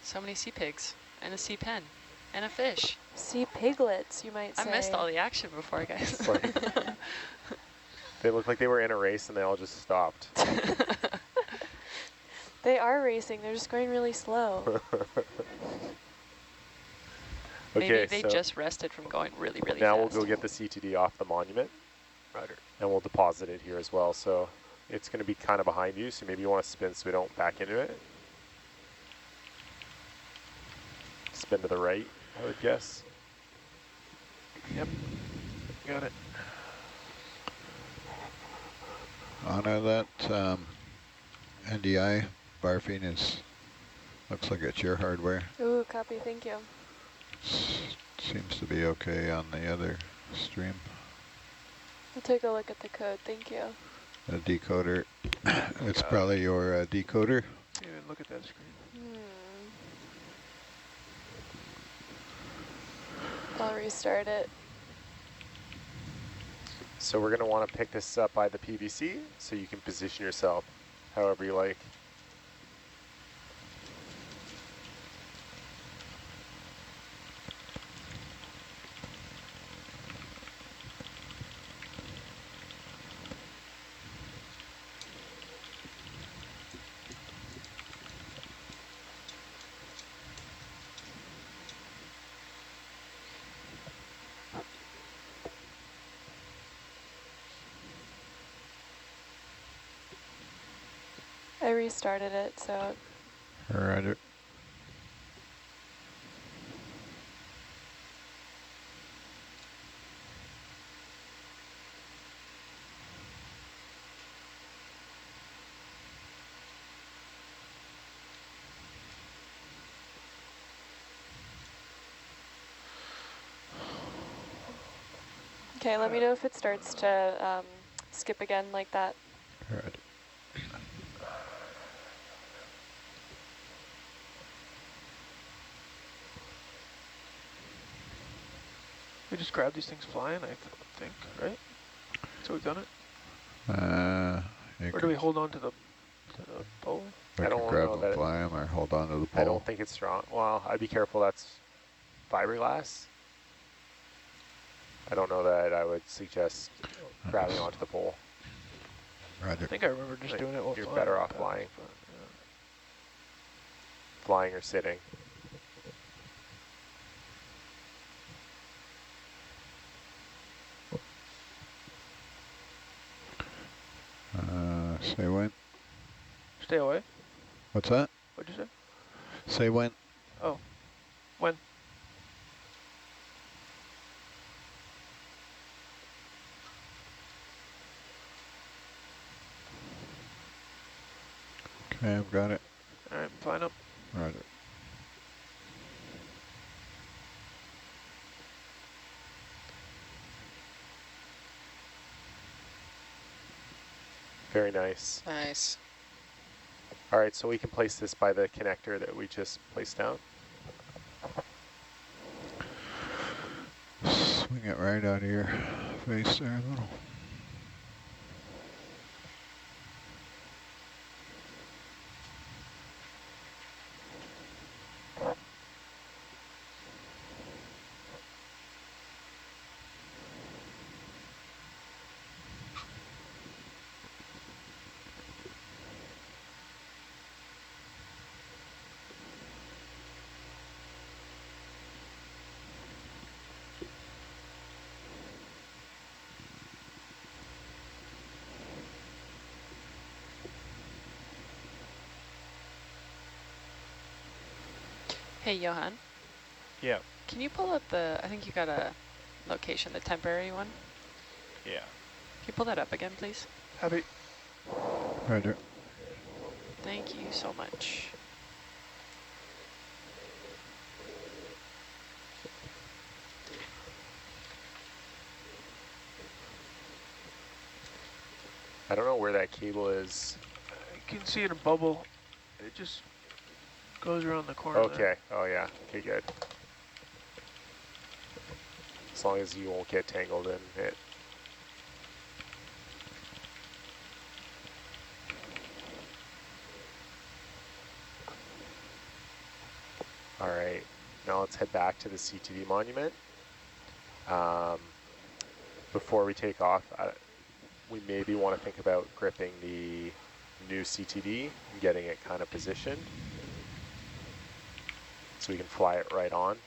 So many sea pigs, and a sea pen, and a fish. Sea piglets, you might say. I missed all the action before, guys. It's like, they look like they were in a race and they all just stopped. They are racing, they're just going really slow. Okay, Maybe they so just rested from going really, really now fast. we'll go get the CTD off the monument. Roger. And we'll deposit it here as well. So it's going to be kind of behind you, so maybe you want to spin so we don't back into it. Spin to the right, I would guess. Yep. Got it. Honor that NDI barfing looks like it's your hardware. Ooh, copy, thank you. Seems to be okay on the other stream. I'll take a look at the code, thank you. The decoder, it's probably your decoder. Even look at that screen. I'll restart it. So we're going to want to pick this up by the PVC so you can position yourself however you like. I restarted it, so. Roger. Okay, let me know if it starts to skip again like that. Roger. We just grab these things flying, I think, right? So we've done it? Or do we hold on to the pole? We I can don't grab know them, that fly them, or hold on to the pole. I don't think it's strong. Well, I'd be careful, that's fiberglass. I don't know that I would suggest grabbing onto the pole. Roger. I think I remember just doing it while You're flying. better off flying. But, Flying or sitting. Say when? Stay away. What's that? What'd you say? Say when? Oh. When? Okay, I've got it. All right, flying up. Roger. Very nice. Nice. All right, so we can place this by the connector that we just placed down. Swing it right out of your face there a little. Hey, Johan, Yeah. can you pull up the, I think you got a location, the temporary one? Yeah. Can you pull that up again, please? Happy. Roger. Thank you so much. I don't know where that cable is. I can see in a bubble. It just goes around the corner. Okay. There. Oh, yeah. Okay, good. As long as you won't get tangled in it. All right. Now let's head back to the CTD monument. Before we take off, we maybe want to think about gripping the new CTD and getting it kind of positioned so we can fly it right on.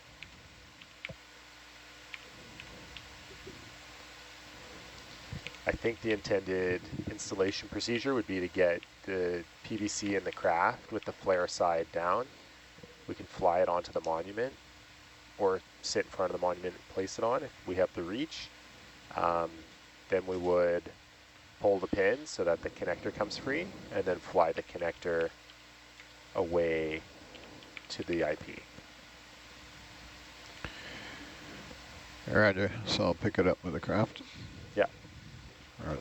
I think the intended installation procedure would be to get the PVC in the craft with the flare side down. We can fly it onto the monument or sit in front of the monument and place it on if we have the reach. Then we would pull the pin so that the connector comes free and then fly the connector away to the IP. Roger. So I'll pick it up with the craft. Yeah. Roger.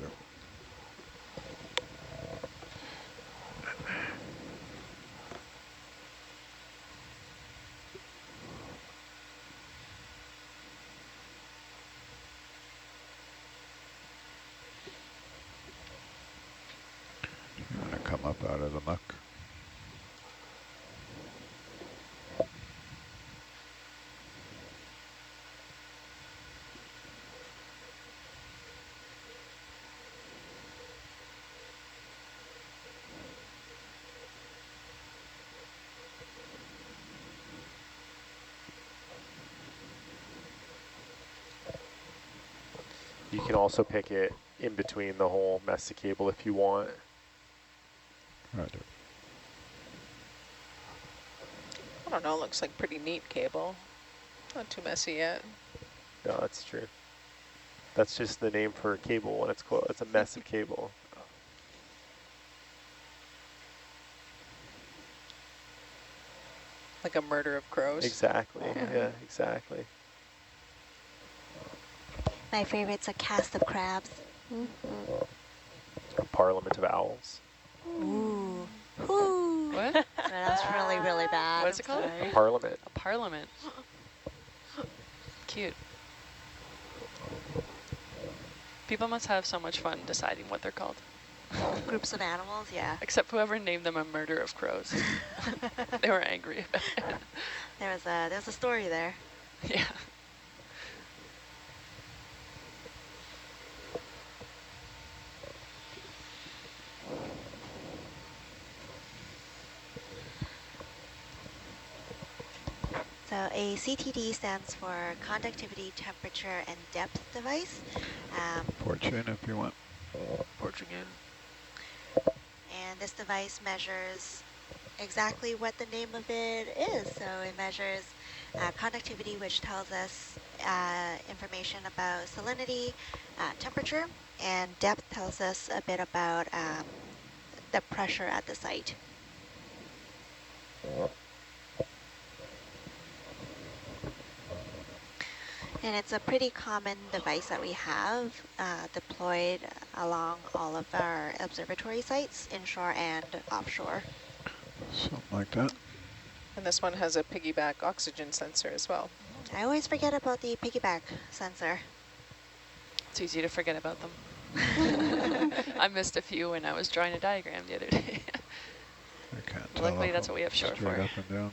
You want to come up out of the muck? You can also pick it in between the whole mess of cable if you want. Roger. I don't know, looks like pretty neat cable. Not too messy yet. No, that's true. That's just the name for a cable when it's closed. It's a mess of cable. Like a murder of crows. Exactly. Yeah, exactly. My favorite's a cast of crabs. A parliament of owls. Ooh. Ooh. What? No, that's really, really bad. What's it I'm called? sorry. A parliament. A parliament. Cute. People must have so much fun deciding what they're called. Groups of animals, yeah. Except whoever named them a murder of crows. They were angry about it. There's a story there. Yeah. So a CTD stands for conductivity, temperature, and depth device. Fortune if you want. Porch again. And this device measures exactly what the name of it is. So it measures conductivity, which tells us information about salinity, temperature, and depth tells us a bit about the pressure at the site. And it's a pretty common device that we have deployed along all of our observatory sites, inshore and offshore. Something like that. And this one has a piggyback oxygen sensor as well. I always forget about the piggyback sensor. It's easy to forget about them. I missed a few when I was drawing a diagram the other day. I can't tell. Luckily, if that's I'm what we have shore straight for. up and down.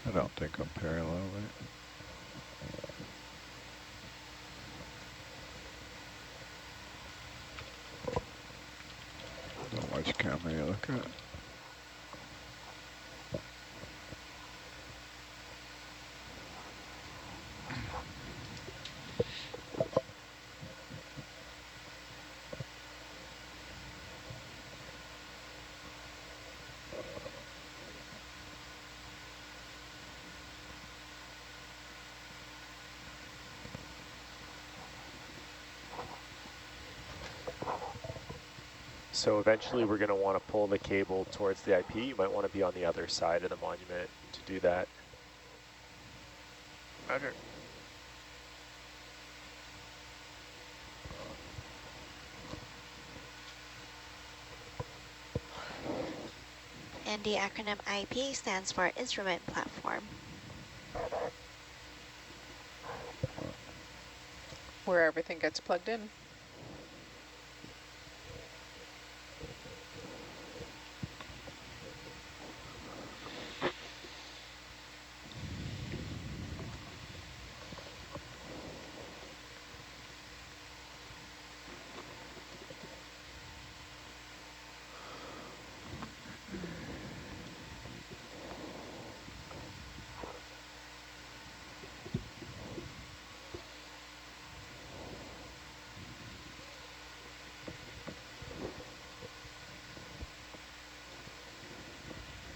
I don't think I'm parallel, right? Don't know which camera you look at. So eventually we're going to want to pull the cable towards the IP. You might want to be on the other side of the monument to do that. Roger. And the acronym IP stands for Instrument Platform. Where everything gets plugged in.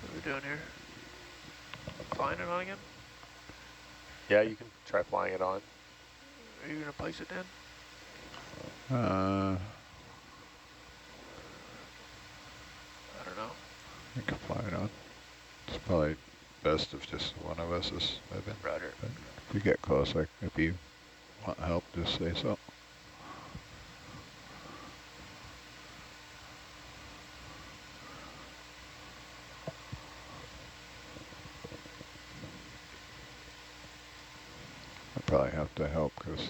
What are we doing here? Flying it on again? Yeah, you can try flying it on. Are you going to place it, Dan? I I don't know. can fly it on. It's probably best if just one of us is moving. Roger. But if you get close, like if you want help, just say so. I probably have to help because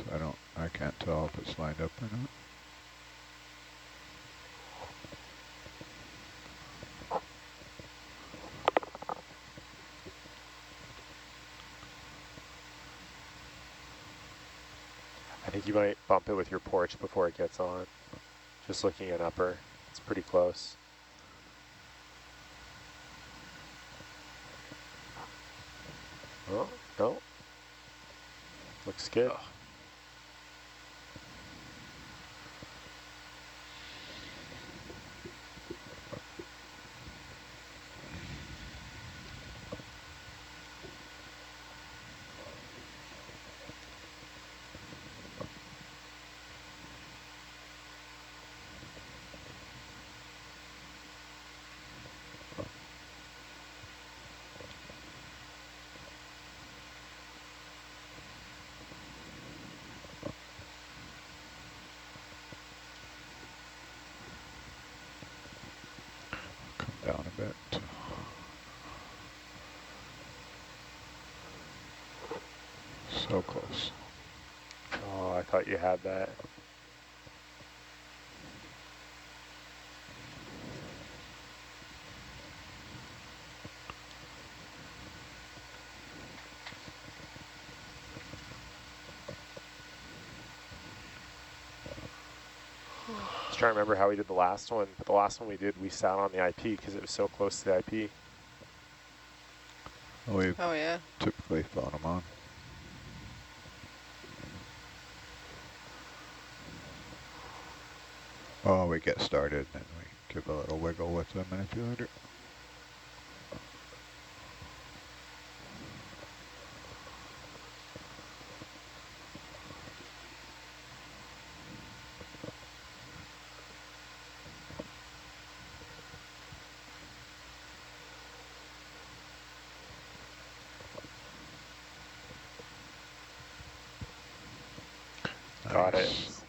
I can't tell if it's lined up or not. I think you might bump it with your porch before it gets on. Just looking at upper, it's pretty close. Oh, no. Looks good. Oh. Come down a bit. So close. Oh, I thought you had that. I was trying to remember how we did the last one, but the last one we did, we sat on the IP because it was so close to the IP. We've Oh yeah. typically flown them on. Oh, we get started, and we give a little wiggle with the manipulator. Got it. Nice.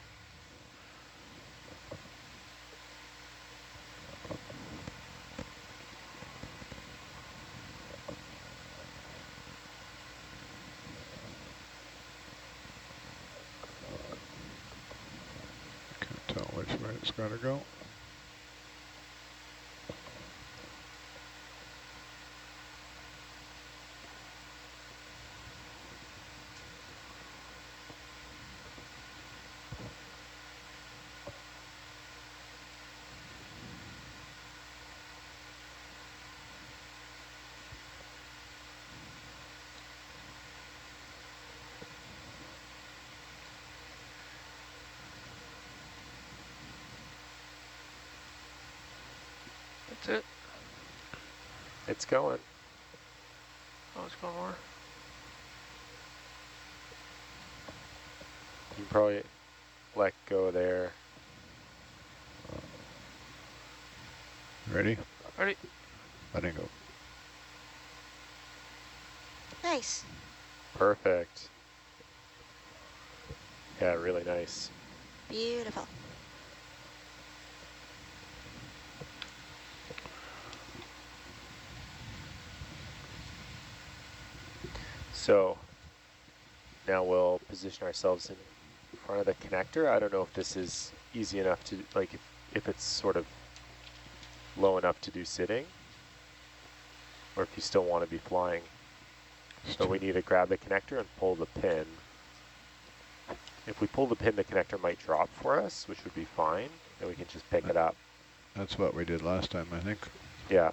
Can't tell which way it's got to go. That's it. It's going. Oh, it's going more. You can probably let go there. Ready? Ready? Letting go. Nice. Perfect. Yeah, really nice. Beautiful. So now we'll position ourselves in front of the connector. I don't know if this is easy enough to, like, if it's sort of low enough to do sitting, or if you still want to be flying. So we need to grab the connector and pull the pin. If we pull the pin, the connector might drop for us, which would be fine, and we can just pick it up. That's what we did last time, I think. Yeah.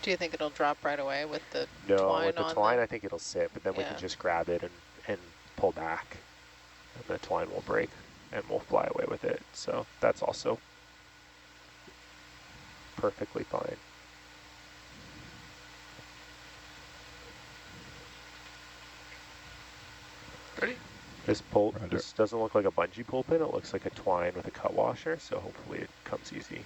Do you think it'll drop right away with the No, twine with the on twine, the... I think it'll sit, but then we Yeah. can just grab it and pull back, and the twine will break, and we'll fly away with it. So that's also perfectly fine. Ready? This pull, Roger. this doesn't look like a bungee pull pin. It looks like a twine with a cut washer, so hopefully it comes easy.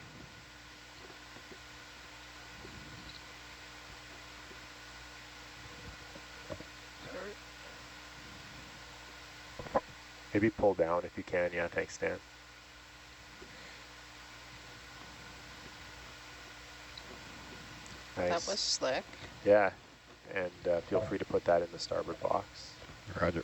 Maybe pull down if you can. Yeah, thanks, Dan. Nice. That was slick. Yeah, and feel free to put that in the starboard box. Roger.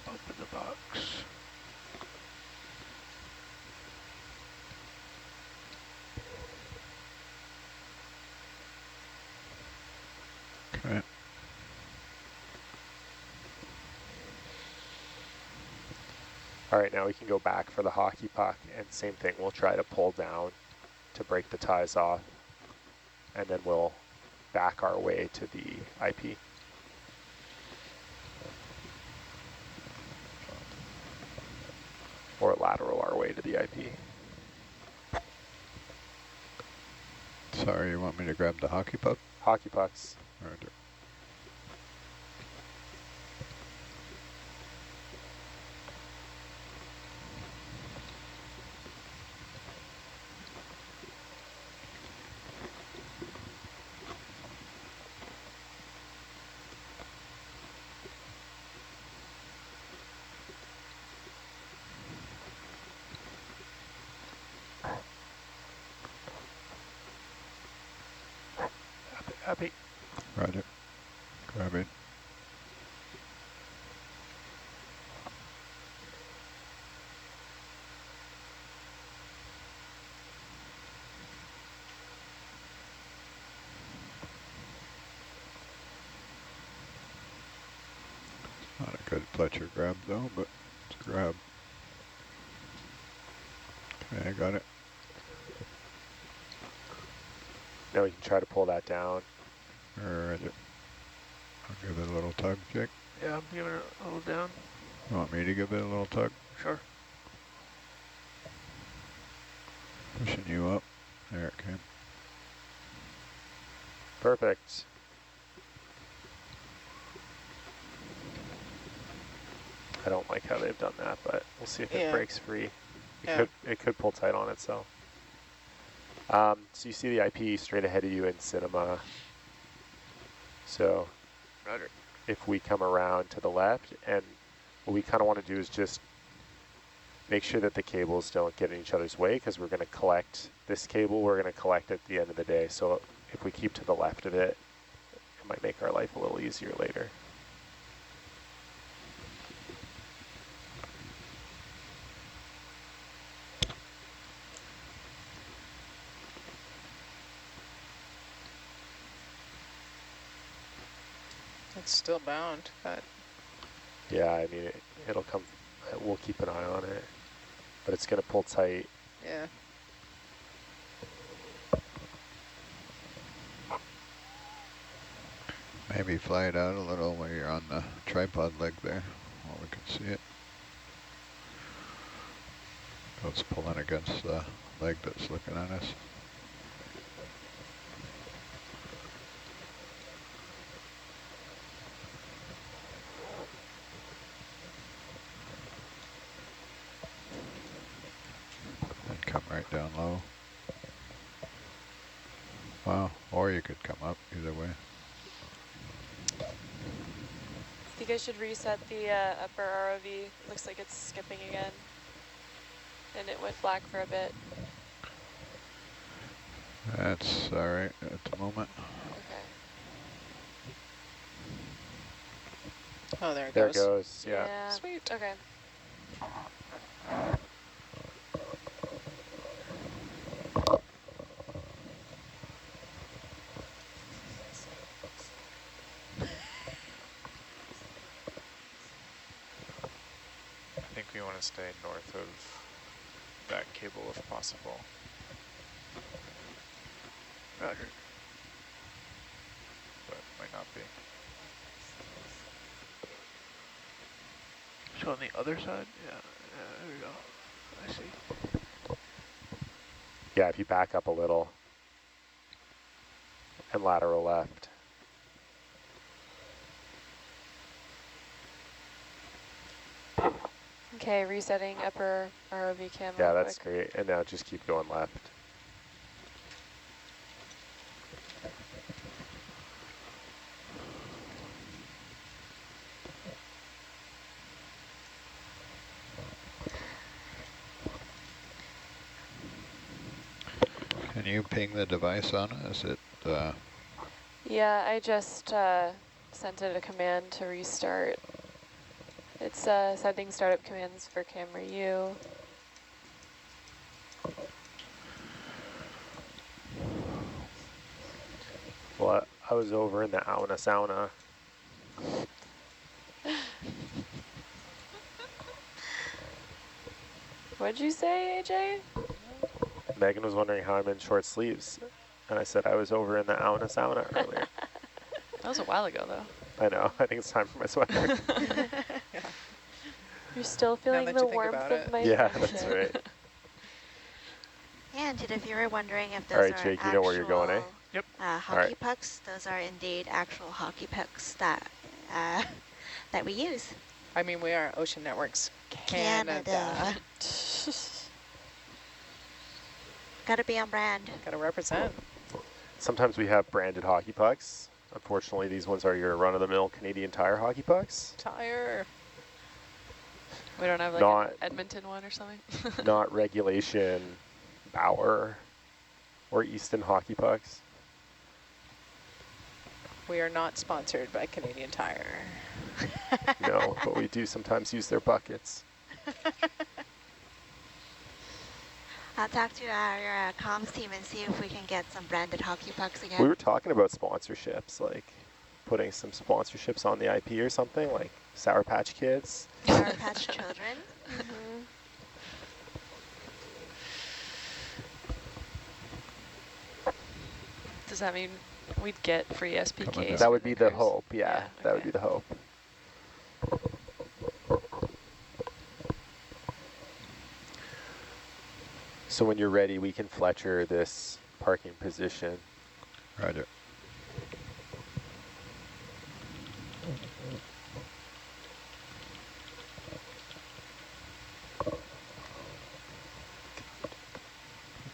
Open the box. Okay. All right, now we can go back for the hockey puck, and same thing, we'll try to pull down to break the ties off, and then we'll back our way to the IP. Or lateral our way to the IP. Sorry, you want me to grab the hockey puck? Hockey pucks. Roger. Happy. Roger. Grab it. Fletcher grab though, but it's a grab. Okay, I got it. Now we can try to pull that down. Or is it? I'll give it a little tug, Jake. Yeah, I'm giving it a little down. You want me to give it a little tug? Sure. Pushing you up. There it came. Perfect. I don't like how they've done that, but we'll see if it breaks free. It could pull tight on itself. So you see the IP straight ahead of you in cinema. So Roger. if we come around to the left, and what we kind of want to do is just make sure that the cables don't get in each other's way, because we're going to collect this cable, we're going to collect at the end of the day. So if we keep to the left of it, it might make our life a little easier later. It's still bound, but Yeah, I mean, it'll come, we'll keep an eye on it, but it's going to pull tight. yeah. Maybe fly it out a little while you're on the tripod leg there, while we can see it. So it's pulling against the leg that's looking at us. And come right down low. Wow, or you could come up, either way. I think I should reset the upper ROV. Looks like it's skipping again. And it went black for a bit. That's all right at the moment. Okay. Oh, there it There goes. it goes, yeah. Sweet. Okay. I think we want to stay north of that cable if possible. Roger. But might not be. So on the other side? Yeah, there we go. I see. Yeah, if you back up a little and lateral left. Okay, resetting upper ROV cam. Yeah, real that's quick. great. And now just keep going left. Can you ping the device on it? Is it, Yeah, I just sent it a command to restart. It's sending startup commands for camera U. Well, I was over in the sauna. What'd you say, AJ? Megan was wondering how I'm in short sleeves. And I said I was over in the sauna earlier. That was a while ago, though. I know, I think it's time for my sweater. Yeah. You're still feeling that the you think warmth about of it. my Yeah, friendship. that's right. And if you were wondering if those All right, are Jake, you actual know where you're going, eh? Yep. Hockey right. pucks, those are indeed actual hockey pucks that that we use. I mean, we are Ocean Networks Canada. Gotta be on brand. Gotta represent. Sometimes we have branded hockey pucks. Unfortunately, these ones are your run-of-the-mill Canadian Tire hockey pucks. Tire. We don't have like Not- an Edmonton one or something? Not regulation Bauer or Easton hockey pucks. We are not sponsored by Canadian Tire. No, but we do sometimes use their buckets. I'll talk to our comms team and see if we can get some branded hockey pucks again. We were talking about sponsorships, like putting some sponsorships on the IP or something, like Sour Patch Kids. Sour Patch Children. Mm-hmm. Does that mean we'd get free SPKs? That for would the be the cruise? hope, yeah. That would okay. be the hope. So when you're ready, we can Fletcher this parking position. Roger.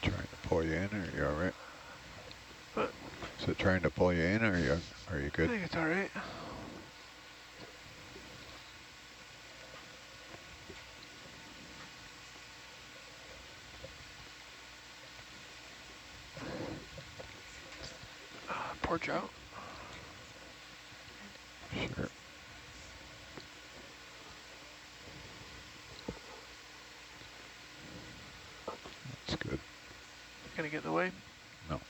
Trying to pull you in, or are you all right? What? Is it trying to pull you in, or are you I good? think it's all right. Porch out. Sure. That's good. Gonna get in the way? No.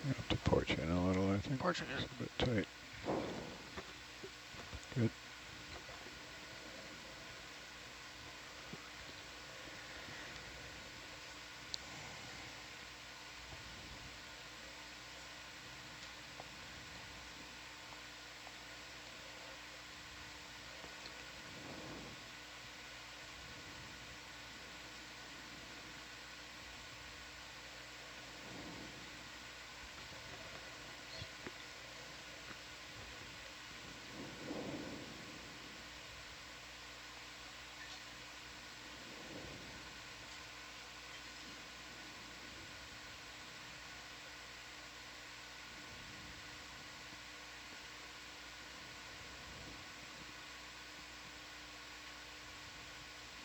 You have to porch in a little, I think. Porch in. It's a bit tight. Good.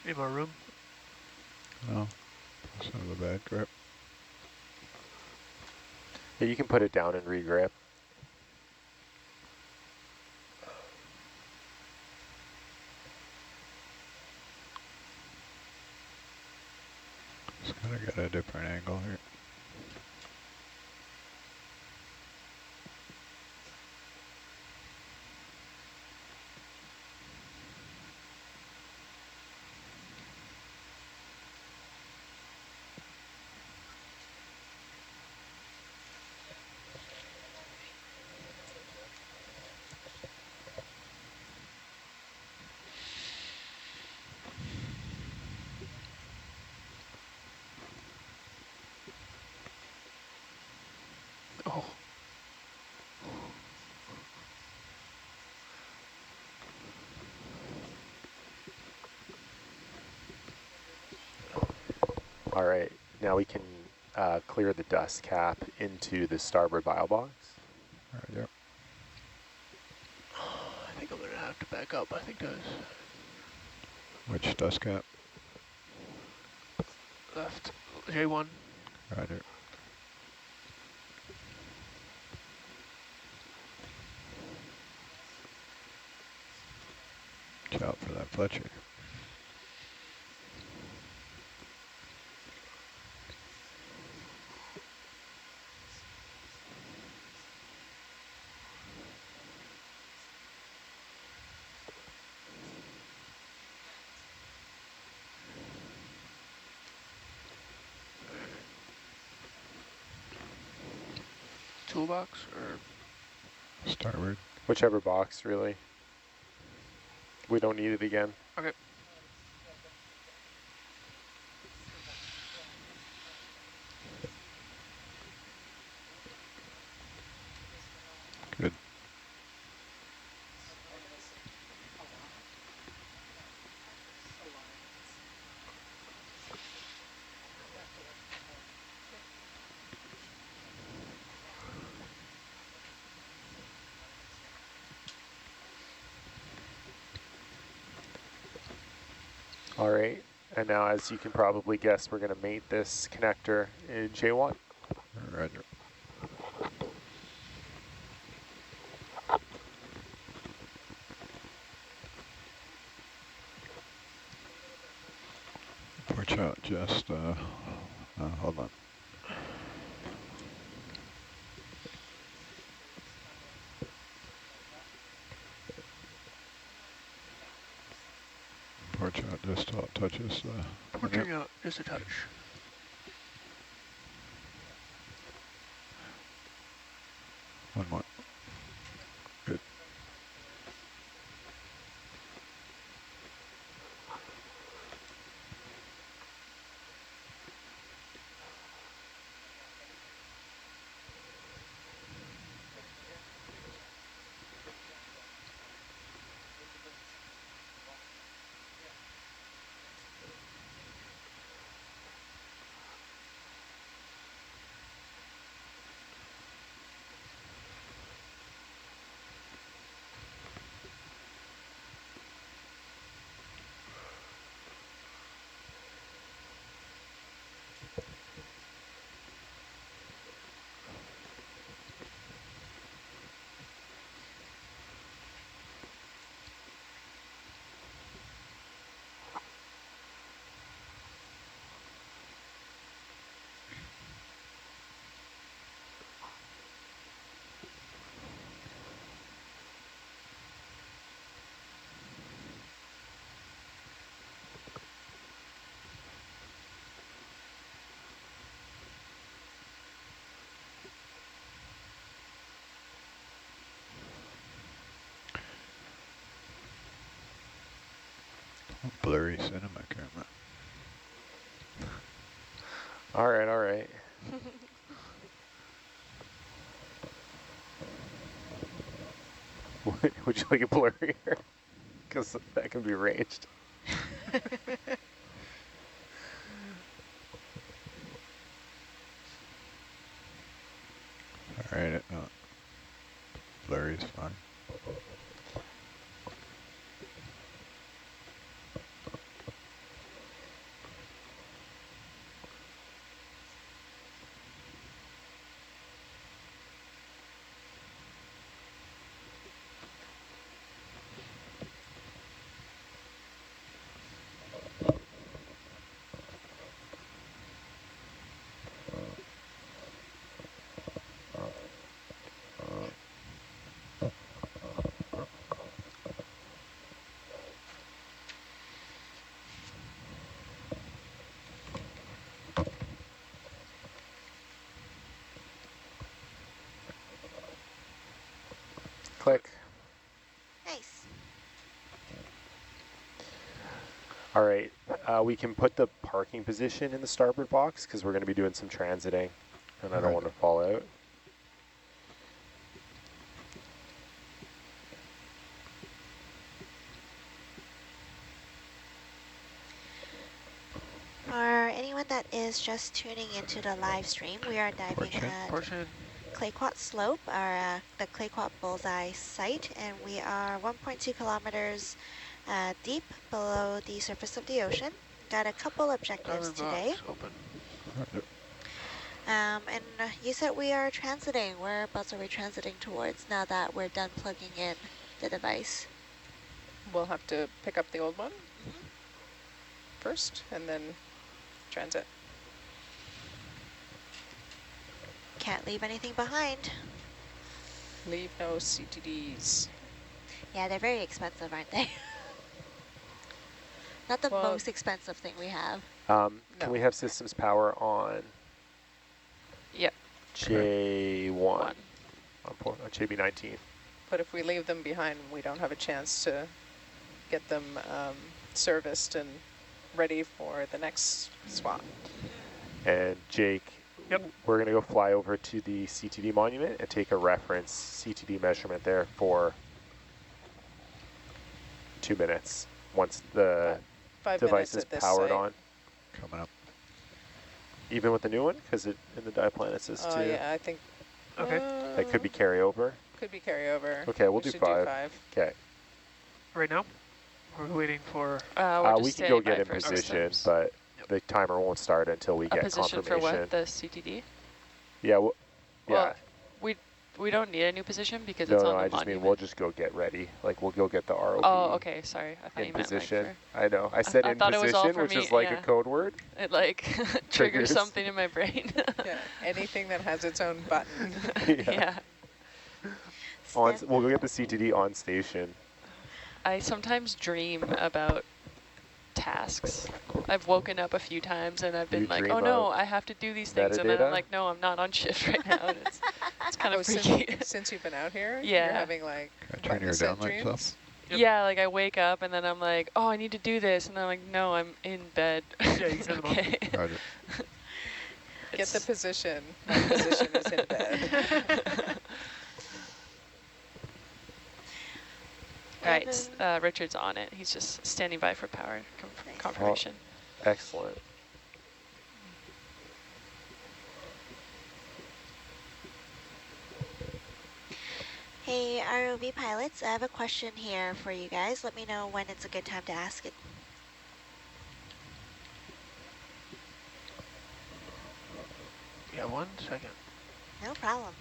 Need more room? No. That's not a bad grip. Yeah, you can put it down and regrip. Just gotta get a different angle here. Oh. All right, now we can clear the dust cap into the starboard bile box. Roger. I think I'm gonna have to back up. I think that's Which dust cap? left. J1. Roger. Watch out for that Fletcher. Toolbox or Starboard. Whichever box, really. We don't need it again. okay. Good. All right, and now as you can probably guess, we're going to mate this connector in J1. Roger. Watch out, just, hold on. Watch out, just till it touches the... Porting out, just a touch. One more. Good. Blurry cinema camera. All right, all right. Would you like it blurrier? Because that can be arranged. All right, blurry's fine. Click. Nice. All right, we can put the parking position in the starboard box because we're going to be doing some transiting, and I don't want to fall out. For anyone that is just tuning into the live stream, we are diving at Clay-Quot Slope, the Clay-Quot Bullseye site, and we are 1.2 kilometers deep below the surface of the ocean. Got a couple objectives today. And you said we are transiting. Whereabouts are we transiting towards now that we're done plugging in the device? We'll have to pick up the old one first and then transit. Can't leave anything behind. Leave no CTDs. Yeah, they're very expensive, aren't they? Not the most expensive thing we have. Can we have systems power on? Yep. J1 on JB19. But if we leave them behind, we don't have a chance to get them serviced and ready for the next swap. And Jake, we're going to go fly over to the CTD monument and take a reference CTD measurement there for 2 minutes once the 5 device minutes is at this powered site. on. Coming up. Even with the new one? Because in the diaplanet it says 2. Yeah, I think. Okay. That could be carryover. Could be carryover. Okay, we'll do should 5. do 5. Okay. Right now? We're waiting for We're just we can go standing by get in for position, systems. but the timer won't start until we A get position for confirmation. what? The CTD? Yeah, Well, yeah. we don't need a new position because it's No, on the I just mean monument. we'll just go get ready. Like we'll go get the ROV Oh, okay. Sorry, I thought in you meant position. like I know. I said I in thought it was all position, for which me, is like yeah. a code word. it like triggers something in my brain. Yeah, anything that has its own button. Yeah. We'll go get the CTD on station. I sometimes dream about tasks. I've woken up a few times and I've been You like, dream oh no, of I have to do these things. And then I'm metadata? like, no, I'm not on shift right now. And it's kind of since, freaky. since you've been out here, Yeah. you're having like Turn your set down lights dreams? off. Yep. Yeah, like I wake up and then I'm like, oh, I need to do this. And I'm like, no, I'm in bed. Yeah, you can turn them off. Okay. Roger. Get the position. My position is in bed. All right, Richard's on it. He's just standing by for power confirmation. Oh, excellent. Hey, ROV pilots, I have a question here for you guys. Let me know when it's a good time to ask it. Yeah, 1 second. No problem.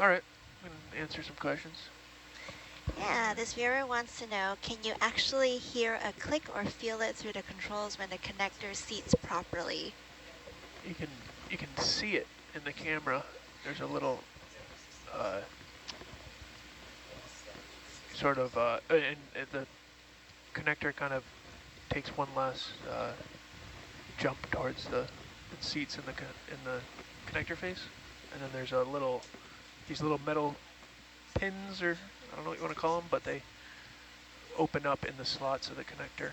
All right, we can answer some questions. Yeah, this viewer wants to know, can you actually hear a click or feel it through the controls when the connector seats properly? You can see it in the camera. There's a little sort of and the connector kind of takes one last jump towards the seats in the connector face, and then there's these little metal pins, or I don't know what you want to call them, but they open up in the slots of the connector.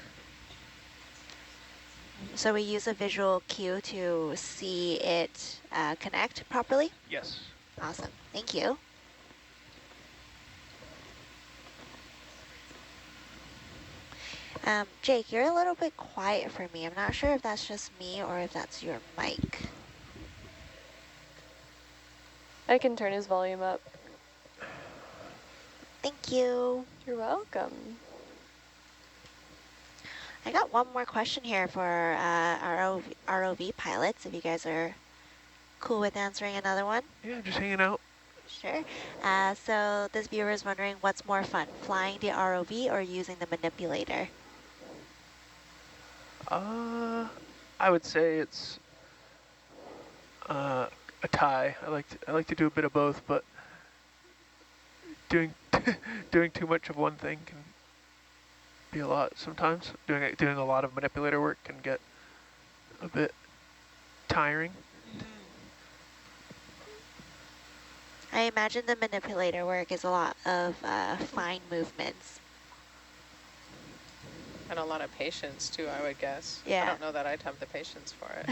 So we use a visual cue to see it connect properly? Yes. Awesome, thank you. Jake, you're a little bit quiet for me. I'm not sure if that's just me or if that's your mic. I can turn his volume up. Thank you. You're welcome. I got one more question here for ROV pilots, if you guys are cool with answering another one. Yeah, just hanging out. Sure. So this viewer is wondering what's more fun, flying the ROV or using the manipulator? I would say it's a tie. I like to do a bit of both, but doing doing too much of one thing can be a lot sometimes. Doing a lot of manipulator work can get a bit tiring. I imagine the manipulator work is a lot of fine movements. And a lot of patience too, I would guess. Yeah. I don't know that I'd have the patience for it.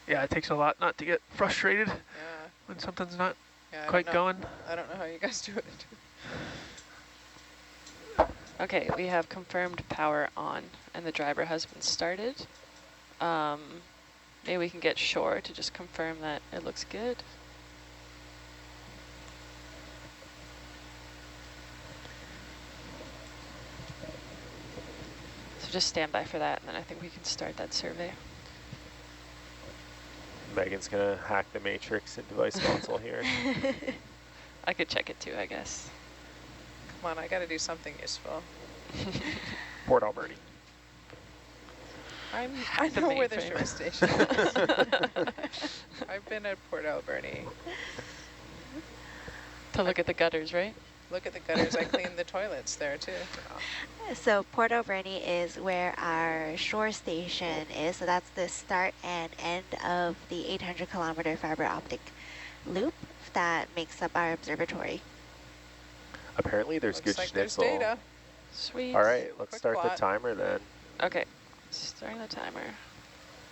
Yeah, it takes a lot not to get frustrated Yeah. when something's not Yeah, quite going. I don't know how you guys do it. Okay, we have confirmed power on, and the driver has been started. Maybe we can get shore to just confirm that it looks good. So just stand by for that, and then I think we can start that survey. Megan's gonna hack the matrix in device console here. I could check it too, I guess. Come on, I gotta do something useful. Port Alberni. I know where the shore station is. I've been at Port Alberni. To look at the gutters, right? Look at the gutters. I cleaned the toilets there too. So Port Alberni is where our shore station is. So that's the start and end of the 800-kilometer fiber optic loop that makes up our observatory. Apparently there's Looks good like schnitzel. there's data. Sweet. All right, let's Quick start plot. the timer then. Okay, starting the timer.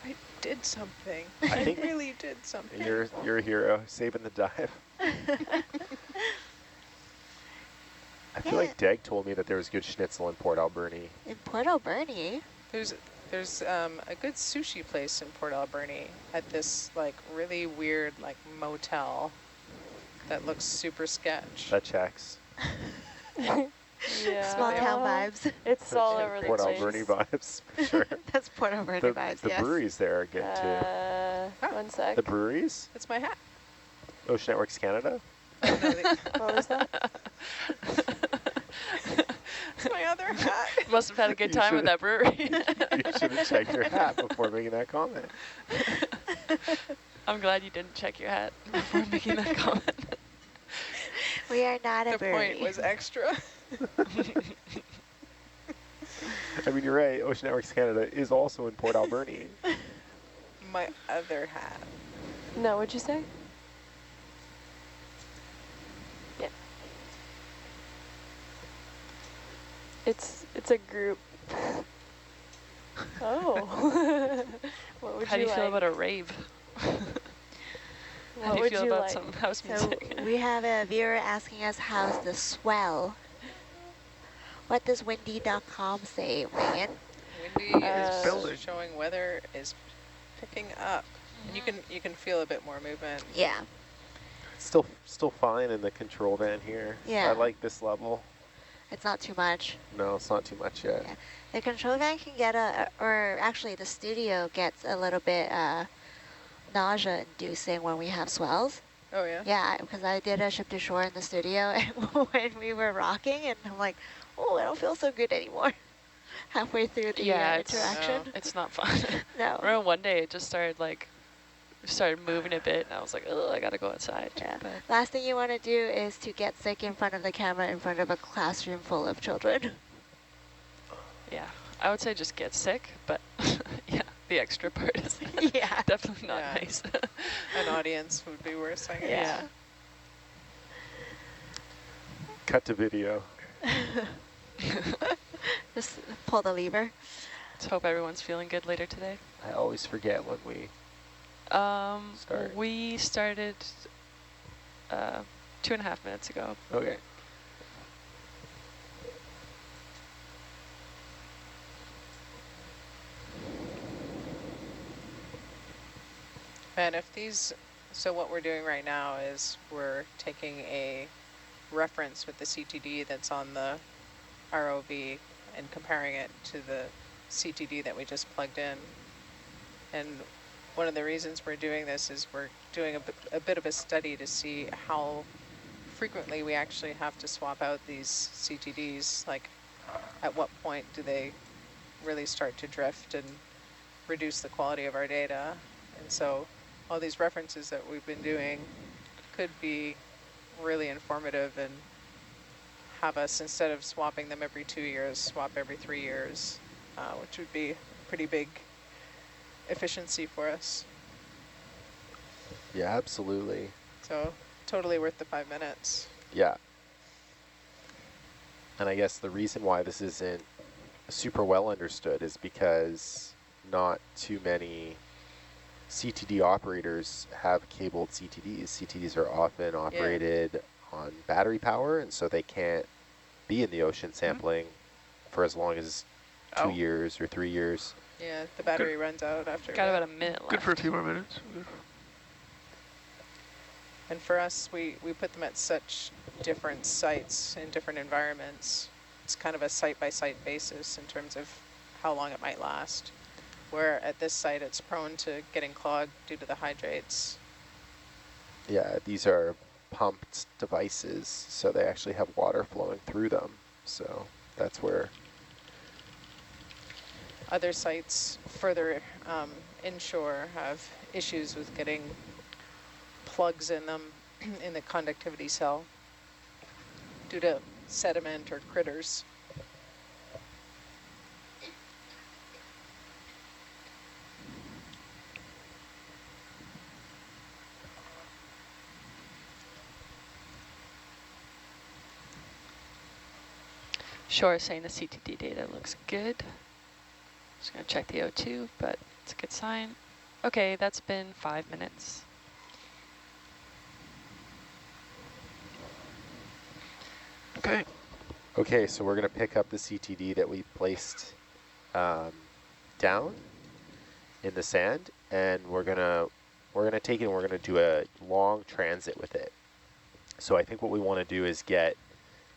I did something. I I think really did something. You're a hero, saving the dive. I feel like Dag told me that there was good schnitzel in Port Alberni. In Port Alberni? There's a good sushi place in Port Alberni at this like really weird like motel that looks super sketch. That checks. Yeah. Small town vibes. It's all over the Port place. Alberni vibes, for sure. That's Port Alberni vibes, The yes. breweries there are good too. One sec. The breweries? That's my hat. Ocean Networks Canada? Oh, no, What was that? it's my other hat. Must have had a good time with that brewery. You should have checked your hat before making that comment. I'm glad you didn't check your hat before making that comment. We are not a The brewery. point was extra. I mean, you're right. Ocean Networks Canada is also in Port Alberni. My other hat. No, what'd you say? Yeah. It's a group. Oh. What would How do you like? feel about a rave? How What do you would feel you about like? some house So music? we have a viewer asking us how's the swell. What does windy.com say, Megan? Windy is building. showing weather is picking up. And you can feel a bit more movement. Yeah. Still fine in the control van here. Yeah. I like this level. It's not too much. No, it's not too much yet. Yeah. The control van can get or actually the studio gets a little bit nausea-inducing when we have swells. Oh yeah? Yeah, because I did a ship to shore in the studio when we were rocking, and I'm like, oh, I don't feel so good anymore. Halfway through the interaction. It's not fun. No. Remember one day it just started moving a bit, and I was like, oh, I gotta go outside. Yeah. But Last thing you want to do is to get sick in front of the camera in front of a classroom full of children. yeah, I would say just get sick, but yeah, the extra part is Yeah. definitely not Yeah. nice. An audience would be worse, I guess. Yeah. Cut to video. Just pull the lever. Let's hope everyone's feeling good later today. I always forget when we start. We started 2.5 minutes ago. Okay. And if these, so what we're doing right now is we're taking a reference with the CTD that's on the ROV and comparing it to the CTD that we just plugged in. And one of the reasons we're doing this is we're doing a bit of a study to see how frequently we actually have to swap out these CTDs, like at what point do they really start to drift and reduce the quality of our data. And so all these references that we've been doing could be really informative and have us, instead of swapping them every 2 years, swap every 3 years, which would be a pretty big efficiency for us. Yeah, absolutely. So totally worth the 5 minutes. Yeah. And I guess the reason why this isn't super well understood is because not too many CTD operators have cabled CTDs. CTDs are often operated on battery power, and so they can't be in the ocean sampling for as long as 2 years or 3 years. Yeah, the battery runs out after. Got about a minute left. Good for a few more minutes. And for us, we put them at such different sites in different environments. It's kind of a site-by-site basis in terms of how long it might last. Where at this site, it's prone to getting clogged due to the hydrates. Yeah, these are pumped devices, so they actually have water flowing through them. So that's where... Other sites further inshore have issues with getting plugs in them in the conductivity cell due to sediment or critters. Shore is saying the CTD data looks good. Just gonna check the O2, but it's a good sign. Okay, that's been 5 minutes. Okay. Okay, so we're going to pick up the CTD that we placed down in the sand, and we're gonna take it and we're gonna do a long transit with it. So I think what we want to do is get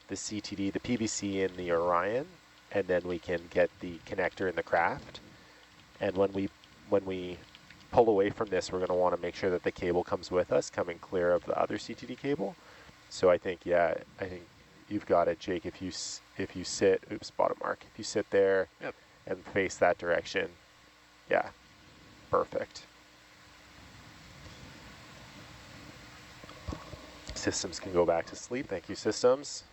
the CTD, the PBC in the Orion, and then we can get the connector in the craft. And when we pull away from this, we're going to want to make sure that the cable comes with us, coming clear of the other CTD cable. So I think you've got it, Jake. If you sit, oops, bottom mark. If you sit there Yep. and face that direction, yeah, perfect. Systems can go back to sleep. Thank you, systems.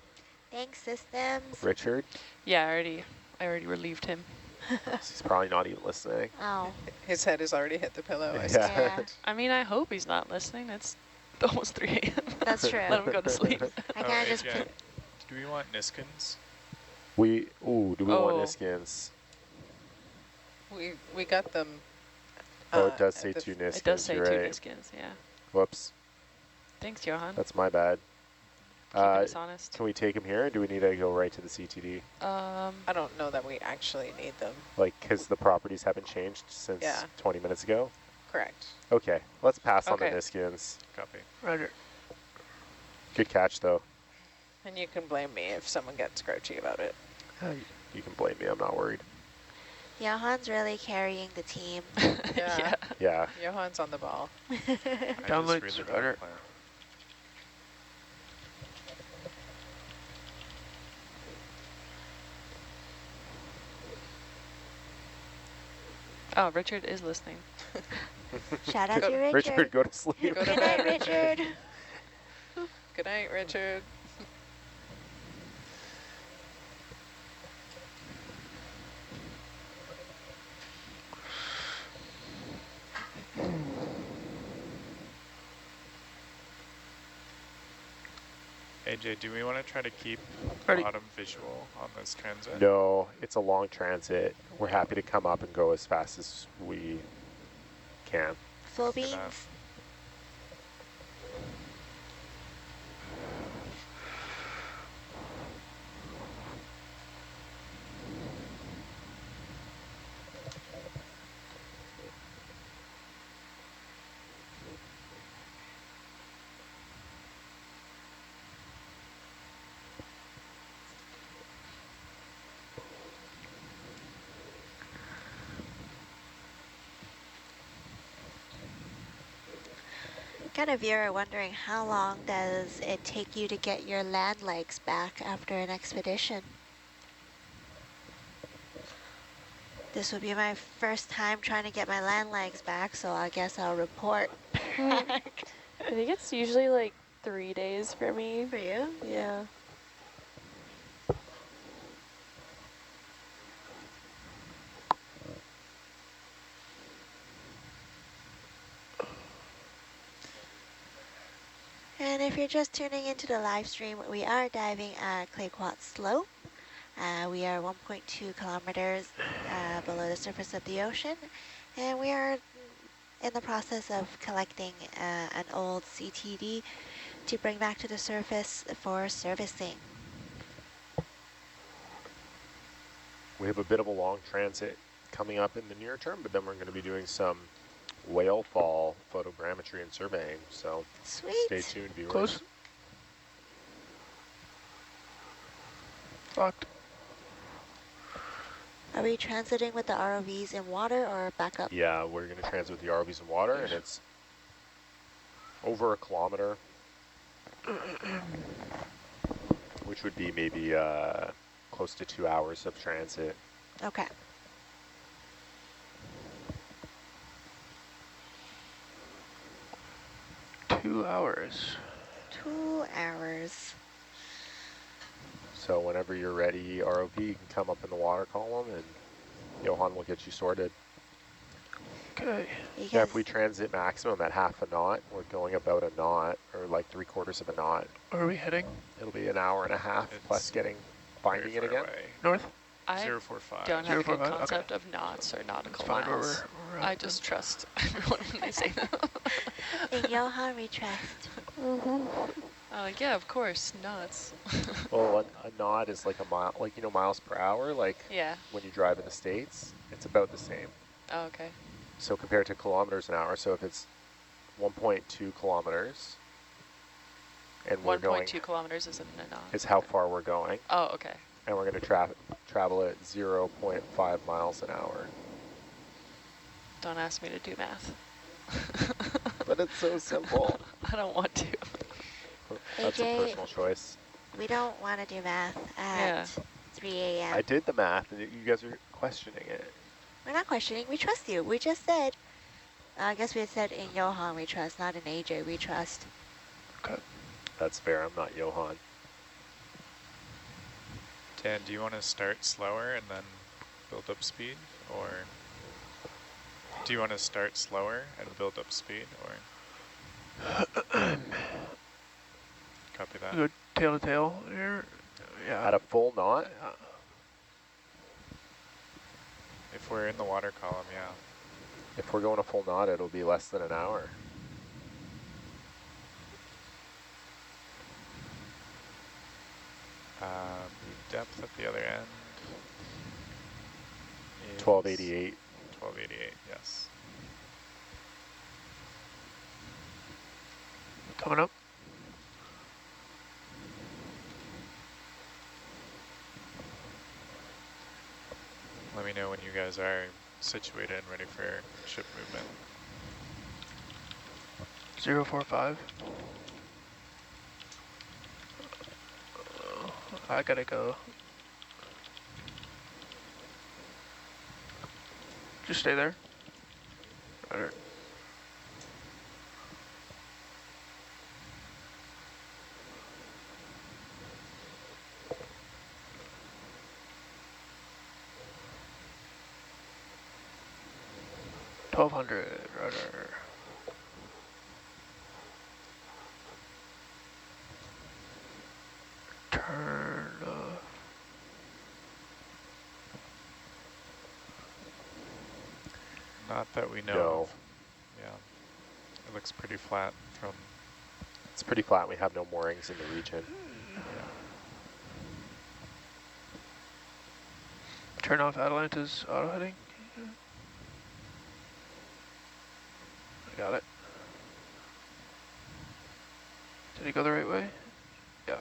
Thanks, systems. Richard, Yeah, I already relieved him. he's probably not even listening. Oh, His head has already hit the pillow. I Yeah. yeah, I mean, I hope he's not listening. It's almost 3 a.m. that's true. Let him go to sleep. I can't just AJ, put. do we want Niskins? Do we want Oh. Niskins? We got them. Oh, it does at say the 2 Niskins, It does say you're 2 right. Niskins, yeah. Whoops, Thanks, Johan. that's my bad. Keeping us honest. Can we take him here, or do we need to go right to the CTD? I don't know that we actually need them. Like, because the properties haven't changed since Yeah. 20 minutes ago? Correct. Okay, let's pass on the Okay. Niskins. Copy. Roger. Good catch, though. And you can blame me if someone gets grouchy about it. You can blame me, I'm not worried. Johan's really carrying the team. Yeah. Yeah. Johan's on the ball. I Download just really rudder. don't plan. Oh, Richard is listening. Shout out to Richard. Richard, go to sleep. Go to Good bed, night, Richard. Good night, Richard. AJ, do we want to try to keep Ready. bottom visual on this transit? No, it's a long transit. We're happy to come up and go as fast as we can. Full Good beans. enough. Kind of viewer wondering how long does it take you to get your land legs back after an expedition? This would be my first time trying to get my land legs back, so I guess I'll report back. I think it's usually like 3 days for me. For you? Yeah. And if you're just tuning into the live stream, we are diving at Clayoquot Slope. We are 1.2 kilometers below the surface of the ocean, and we are in the process of collecting an old CTD to bring back to the surface for servicing. We have a bit of a long transit coming up in the near term, but then we're going to be doing some whale fall photogrammetry and surveying, so Sweet. stay tuned, viewers. Close. Locked. Are we transiting with the ROVs in water or back up? Yeah, we're going to transit with the ROVs in water, and it's over 1 kilometer, which would be maybe close to 2 hours of transit. Okay. Two hours. 2 hours. So whenever you're ready, ROV, you can come up in the water column, and Johan will get you sorted. Okay. Yeah, if we transit maximum at 1/2 a knot, we're going about a knot, or like 3/4 of a knot. Where are we heading? It'll be an hour and a half, plus It's getting Very finding it far again. away. North? I 045. don't have a good 045, okay. concept of knots or Let's nautical find where miles. we're at I then. just trust everyone when they say that. In Johan we trust. Yeah, of course, knots. Well, a knot is like a mile, like, you know, miles per hour, like Yeah. when you drive in the States, it's about the same. Oh, okay. So compared to kilometers an hour, so if it's 1.2 kilometers, and we're going, 1.2 kilometers isn't a knot. is how far we're going, Oh, okay. and we're going to travel at 0.5 miles an hour. Don't ask me to do math. But it's so simple. I don't want to. That's a AJ, personal choice. we don't want to do math Yeah. at 3 a.m. I did the math, and you guys are questioning it. We're not questioning. We trust you. We just said, I guess we said in Johan we trust, not in AJ we trust. Okay. That's fair. I'm not Johan. Dan, do you want to start slower and then build up speed? Or do you want to start slower and build up speed? Or copy that? Good tail to tail here. Yeah. At a full knot, If we're in the water column, yeah. if we're going a full knot, it'll be less than an hour. The depth at the other end is 1288. 1288, yes. Coming up. Let me know when you guys are situated and ready for ship movement. 045. I gotta go. Just stay there. Right. 1200, rudder. Turn off. Not that we know No. of. Yeah, it looks pretty flat from... It's pretty flat. We have no moorings in the region. Turn off Atalanta's auto heading. I got it. Did he go the right way? Yeah.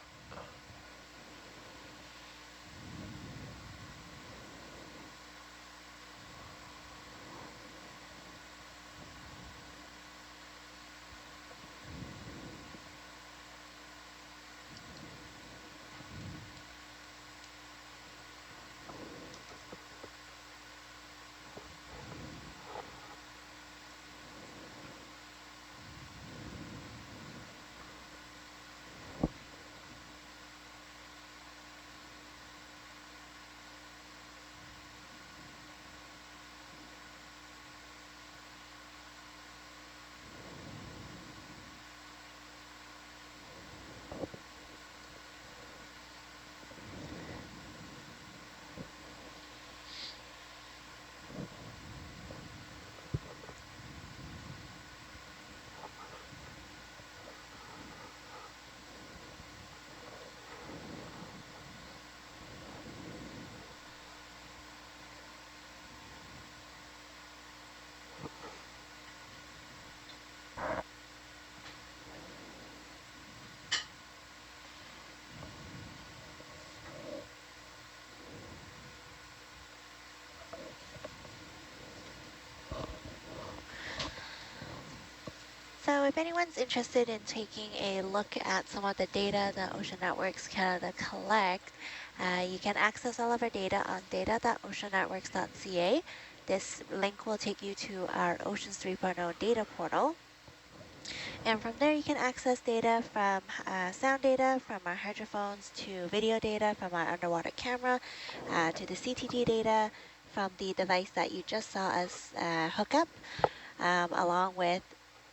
So if anyone's interested in taking a look at some of the data that Ocean Networks Canada collect, you can access all of our data on data.oceannetworks.ca. This link will take you to our Oceans 3.0 data portal. And from there you can access data from sound data from our hydrophones to video data from our underwater camera to the CTD data from the device that you just saw us hook up, along with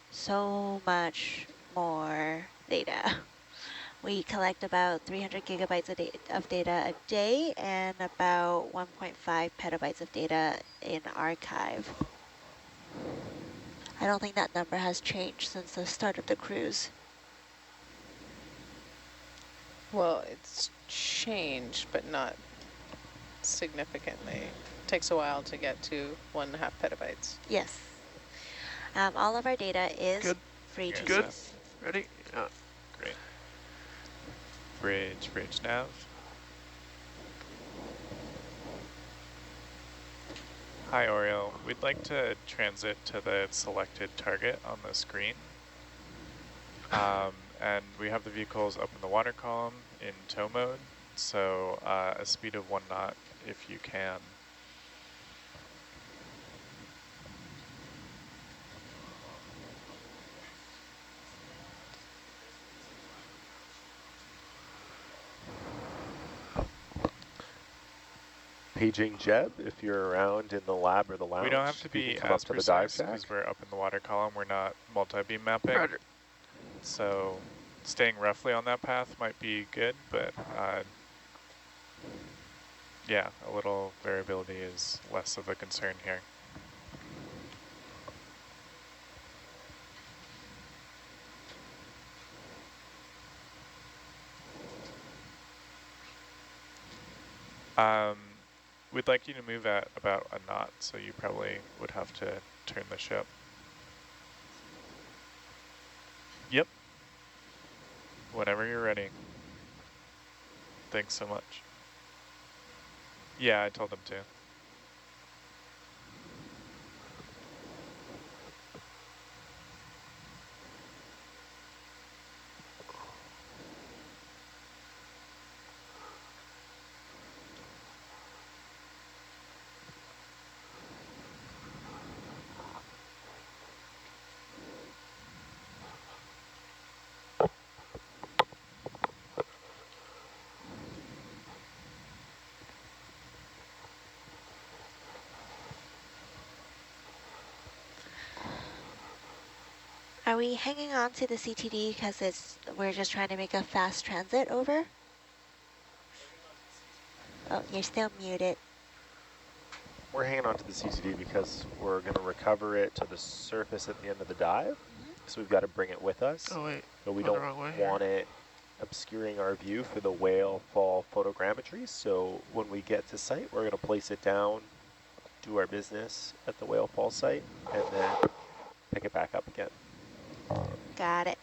so much more data. We collect about 300 gigabytes of data a day and about 1.5 petabytes of data in archive. I don't think that number has changed since the start of the cruise. Well, it's changed, but not significantly. Takes a while to get to 1.5 petabytes. Yes. All of our data is Good. free to Good. use. Ready? Yeah. Great. Bridge nav. Hi Oriole, we'd like to transit to the selected target on the screen. And we have the vehicles up in the water column in tow mode, so a speed of 1 knot if you can. Paging Jeb, if you're around in the lab or the lounge. We don't have to if you be can come up as to the dive precise shack. because we're up in the water column, we're not multi-beam mapping. Roger. So staying roughly on that path might be good, but yeah, a little variability is less of a concern here. We'd like you to move at about a knot, so you probably would have to turn the ship. Yep. Whenever you're ready. Thanks so much. Yeah, I told them to. Are we hanging on to the CTD because we're just trying to make a fast transit over? Oh, you're still muted. We're hanging on to the CTD because we're going to recover it to the surface at the end of the dive. So we've got to bring it with us. Oh wait. But we Going the don't wrong way here. want it obscuring our view for the whale fall photogrammetry. So when we get to site, we're going to place it down, do our business at the whale fall site, and then pick it back up again. Got it.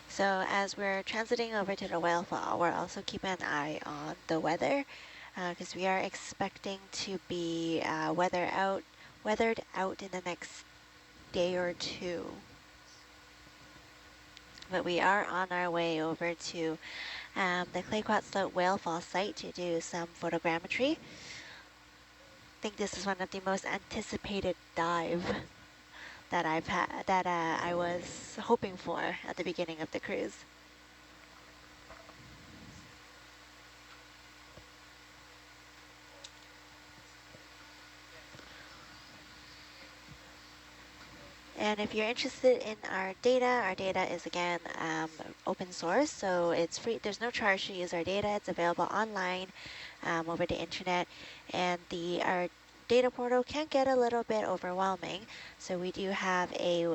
So as we're transiting over to the whale fall, we're also keeping an eye on the weather because we are expecting to be weathered out in the next day or two. But we are on our way over to the Clay Quat Slope whale fall site to do some photogrammetry. I think this is one of the most anticipated dive that I've had, that I was hoping for at the beginning of the cruise. And if you're interested in our data is again open source, so it's free. There's no charge to use our data. It's available online over the internet, and our data portal can get a little bit overwhelming. So we do have a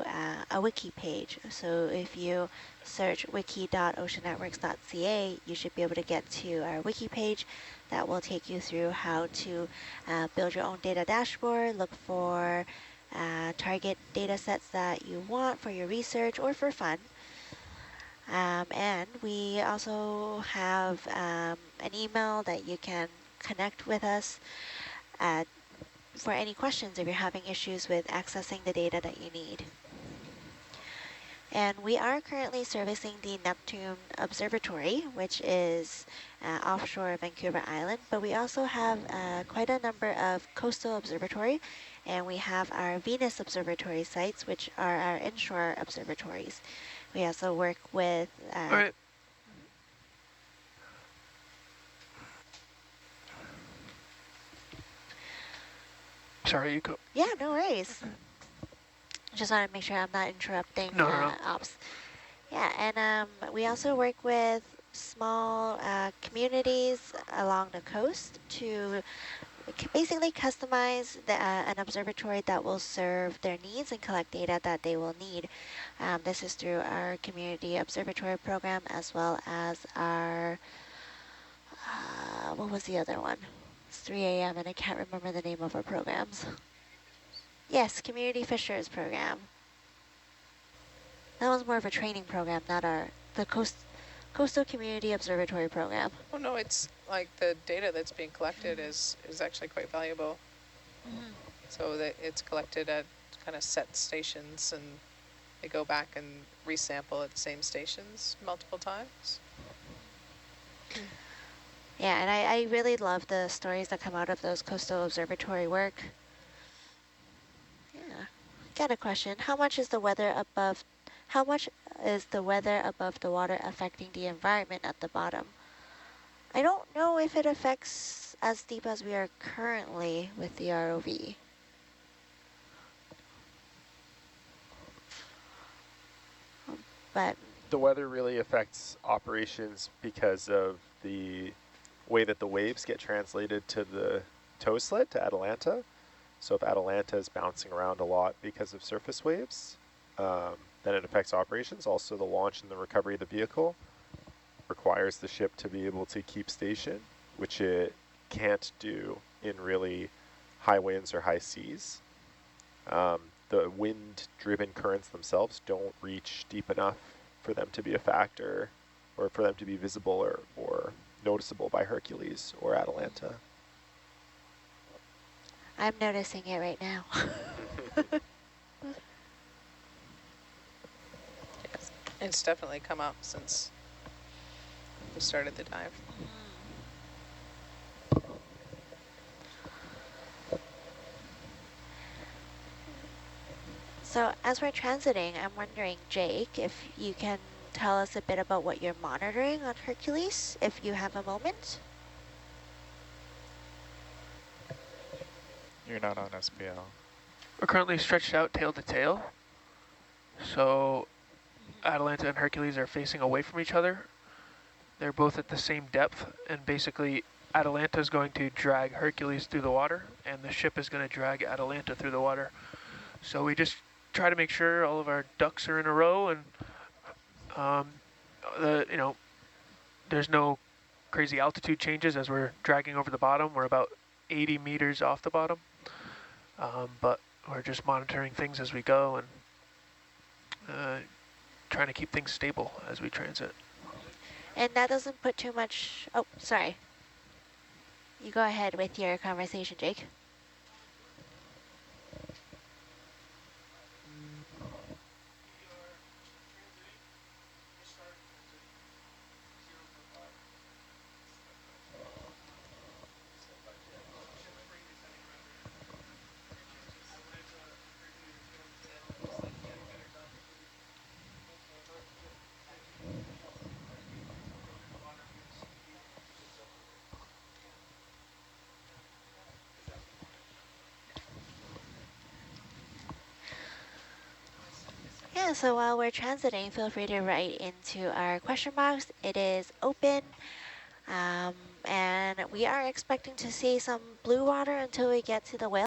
wiki page. So if you search wiki.oceannetworks.ca, you should be able to get to our wiki page. That will take you through how to build your own data dashboard, look for target data sets that you want for your research or for fun. And we also have an email that you can connect with us for any questions if you're having issues with accessing the data that you need. And we are currently servicing the Neptune Observatory, which is offshore Vancouver Island, but we also have quite a number of coastal observatory, and we have our Venus Observatory sites, which are our inshore observatories. We also work with... All right. Sorry, you go. Yeah, no worries. Just want to make sure I'm not interrupting No. ops. Yeah, and we also work with small communities along the coast to basically customize an observatory that will serve their needs and collect data that they will need. This is through our community observatory program as well as our, what was the other one? It's 3 a.m. and I can't remember the name of our programs. Yes, Community Fishers program. That was more of a training program, not the Coastal Community Observatory program. Oh no, it's like the data that's being collected is actually quite valuable. So that it's collected at kind of set stations, and they go back and resample at the same stations multiple times. Yeah, and I really love the stories that come out of those coastal observatory work. Yeah, got a question. How much is the weather above the water affecting the environment at the bottom? I don't know if it affects as deep as we are currently with the ROV. But the weather really affects operations because of the way that the waves get translated to the tow sled, to Atalanta. So if Atalanta is bouncing around a lot because of surface waves, then it affects operations. Also, the launch and the recovery of the vehicle requires the ship to be able to keep station, which it can't do in really high winds or high seas. The wind-driven currents themselves don't reach deep enough for them to be a factor or for them to be visible or noticeable by Hercules or Atalanta. I'm noticing it right now. Yes, it's definitely come up since we started the dive. So as we're transiting, I'm wondering, Jake, if you can tell us a bit about what you're monitoring on Hercules, if you have a moment. You're not on SPL. We're currently stretched out tail to tail. So Atalanta and Hercules are facing away from each other. They're both at the same depth, and basically Atalanta is going to drag Hercules through the water, and the ship is going to drag Atalanta through the water. So we just try to make sure all of our ducks are in a row, and there's no crazy altitude changes as we're dragging over the bottom. We're about 80 meters off the bottom, but we're just monitoring things as we go and trying to keep things stable as we transit. And that doesn't put too much... Oh, sorry. You go ahead with your conversation, Jake. Yeah, so while we're transiting, feel free to write into our question box. It is open, and we are expecting to see some blue water until we get to the whale.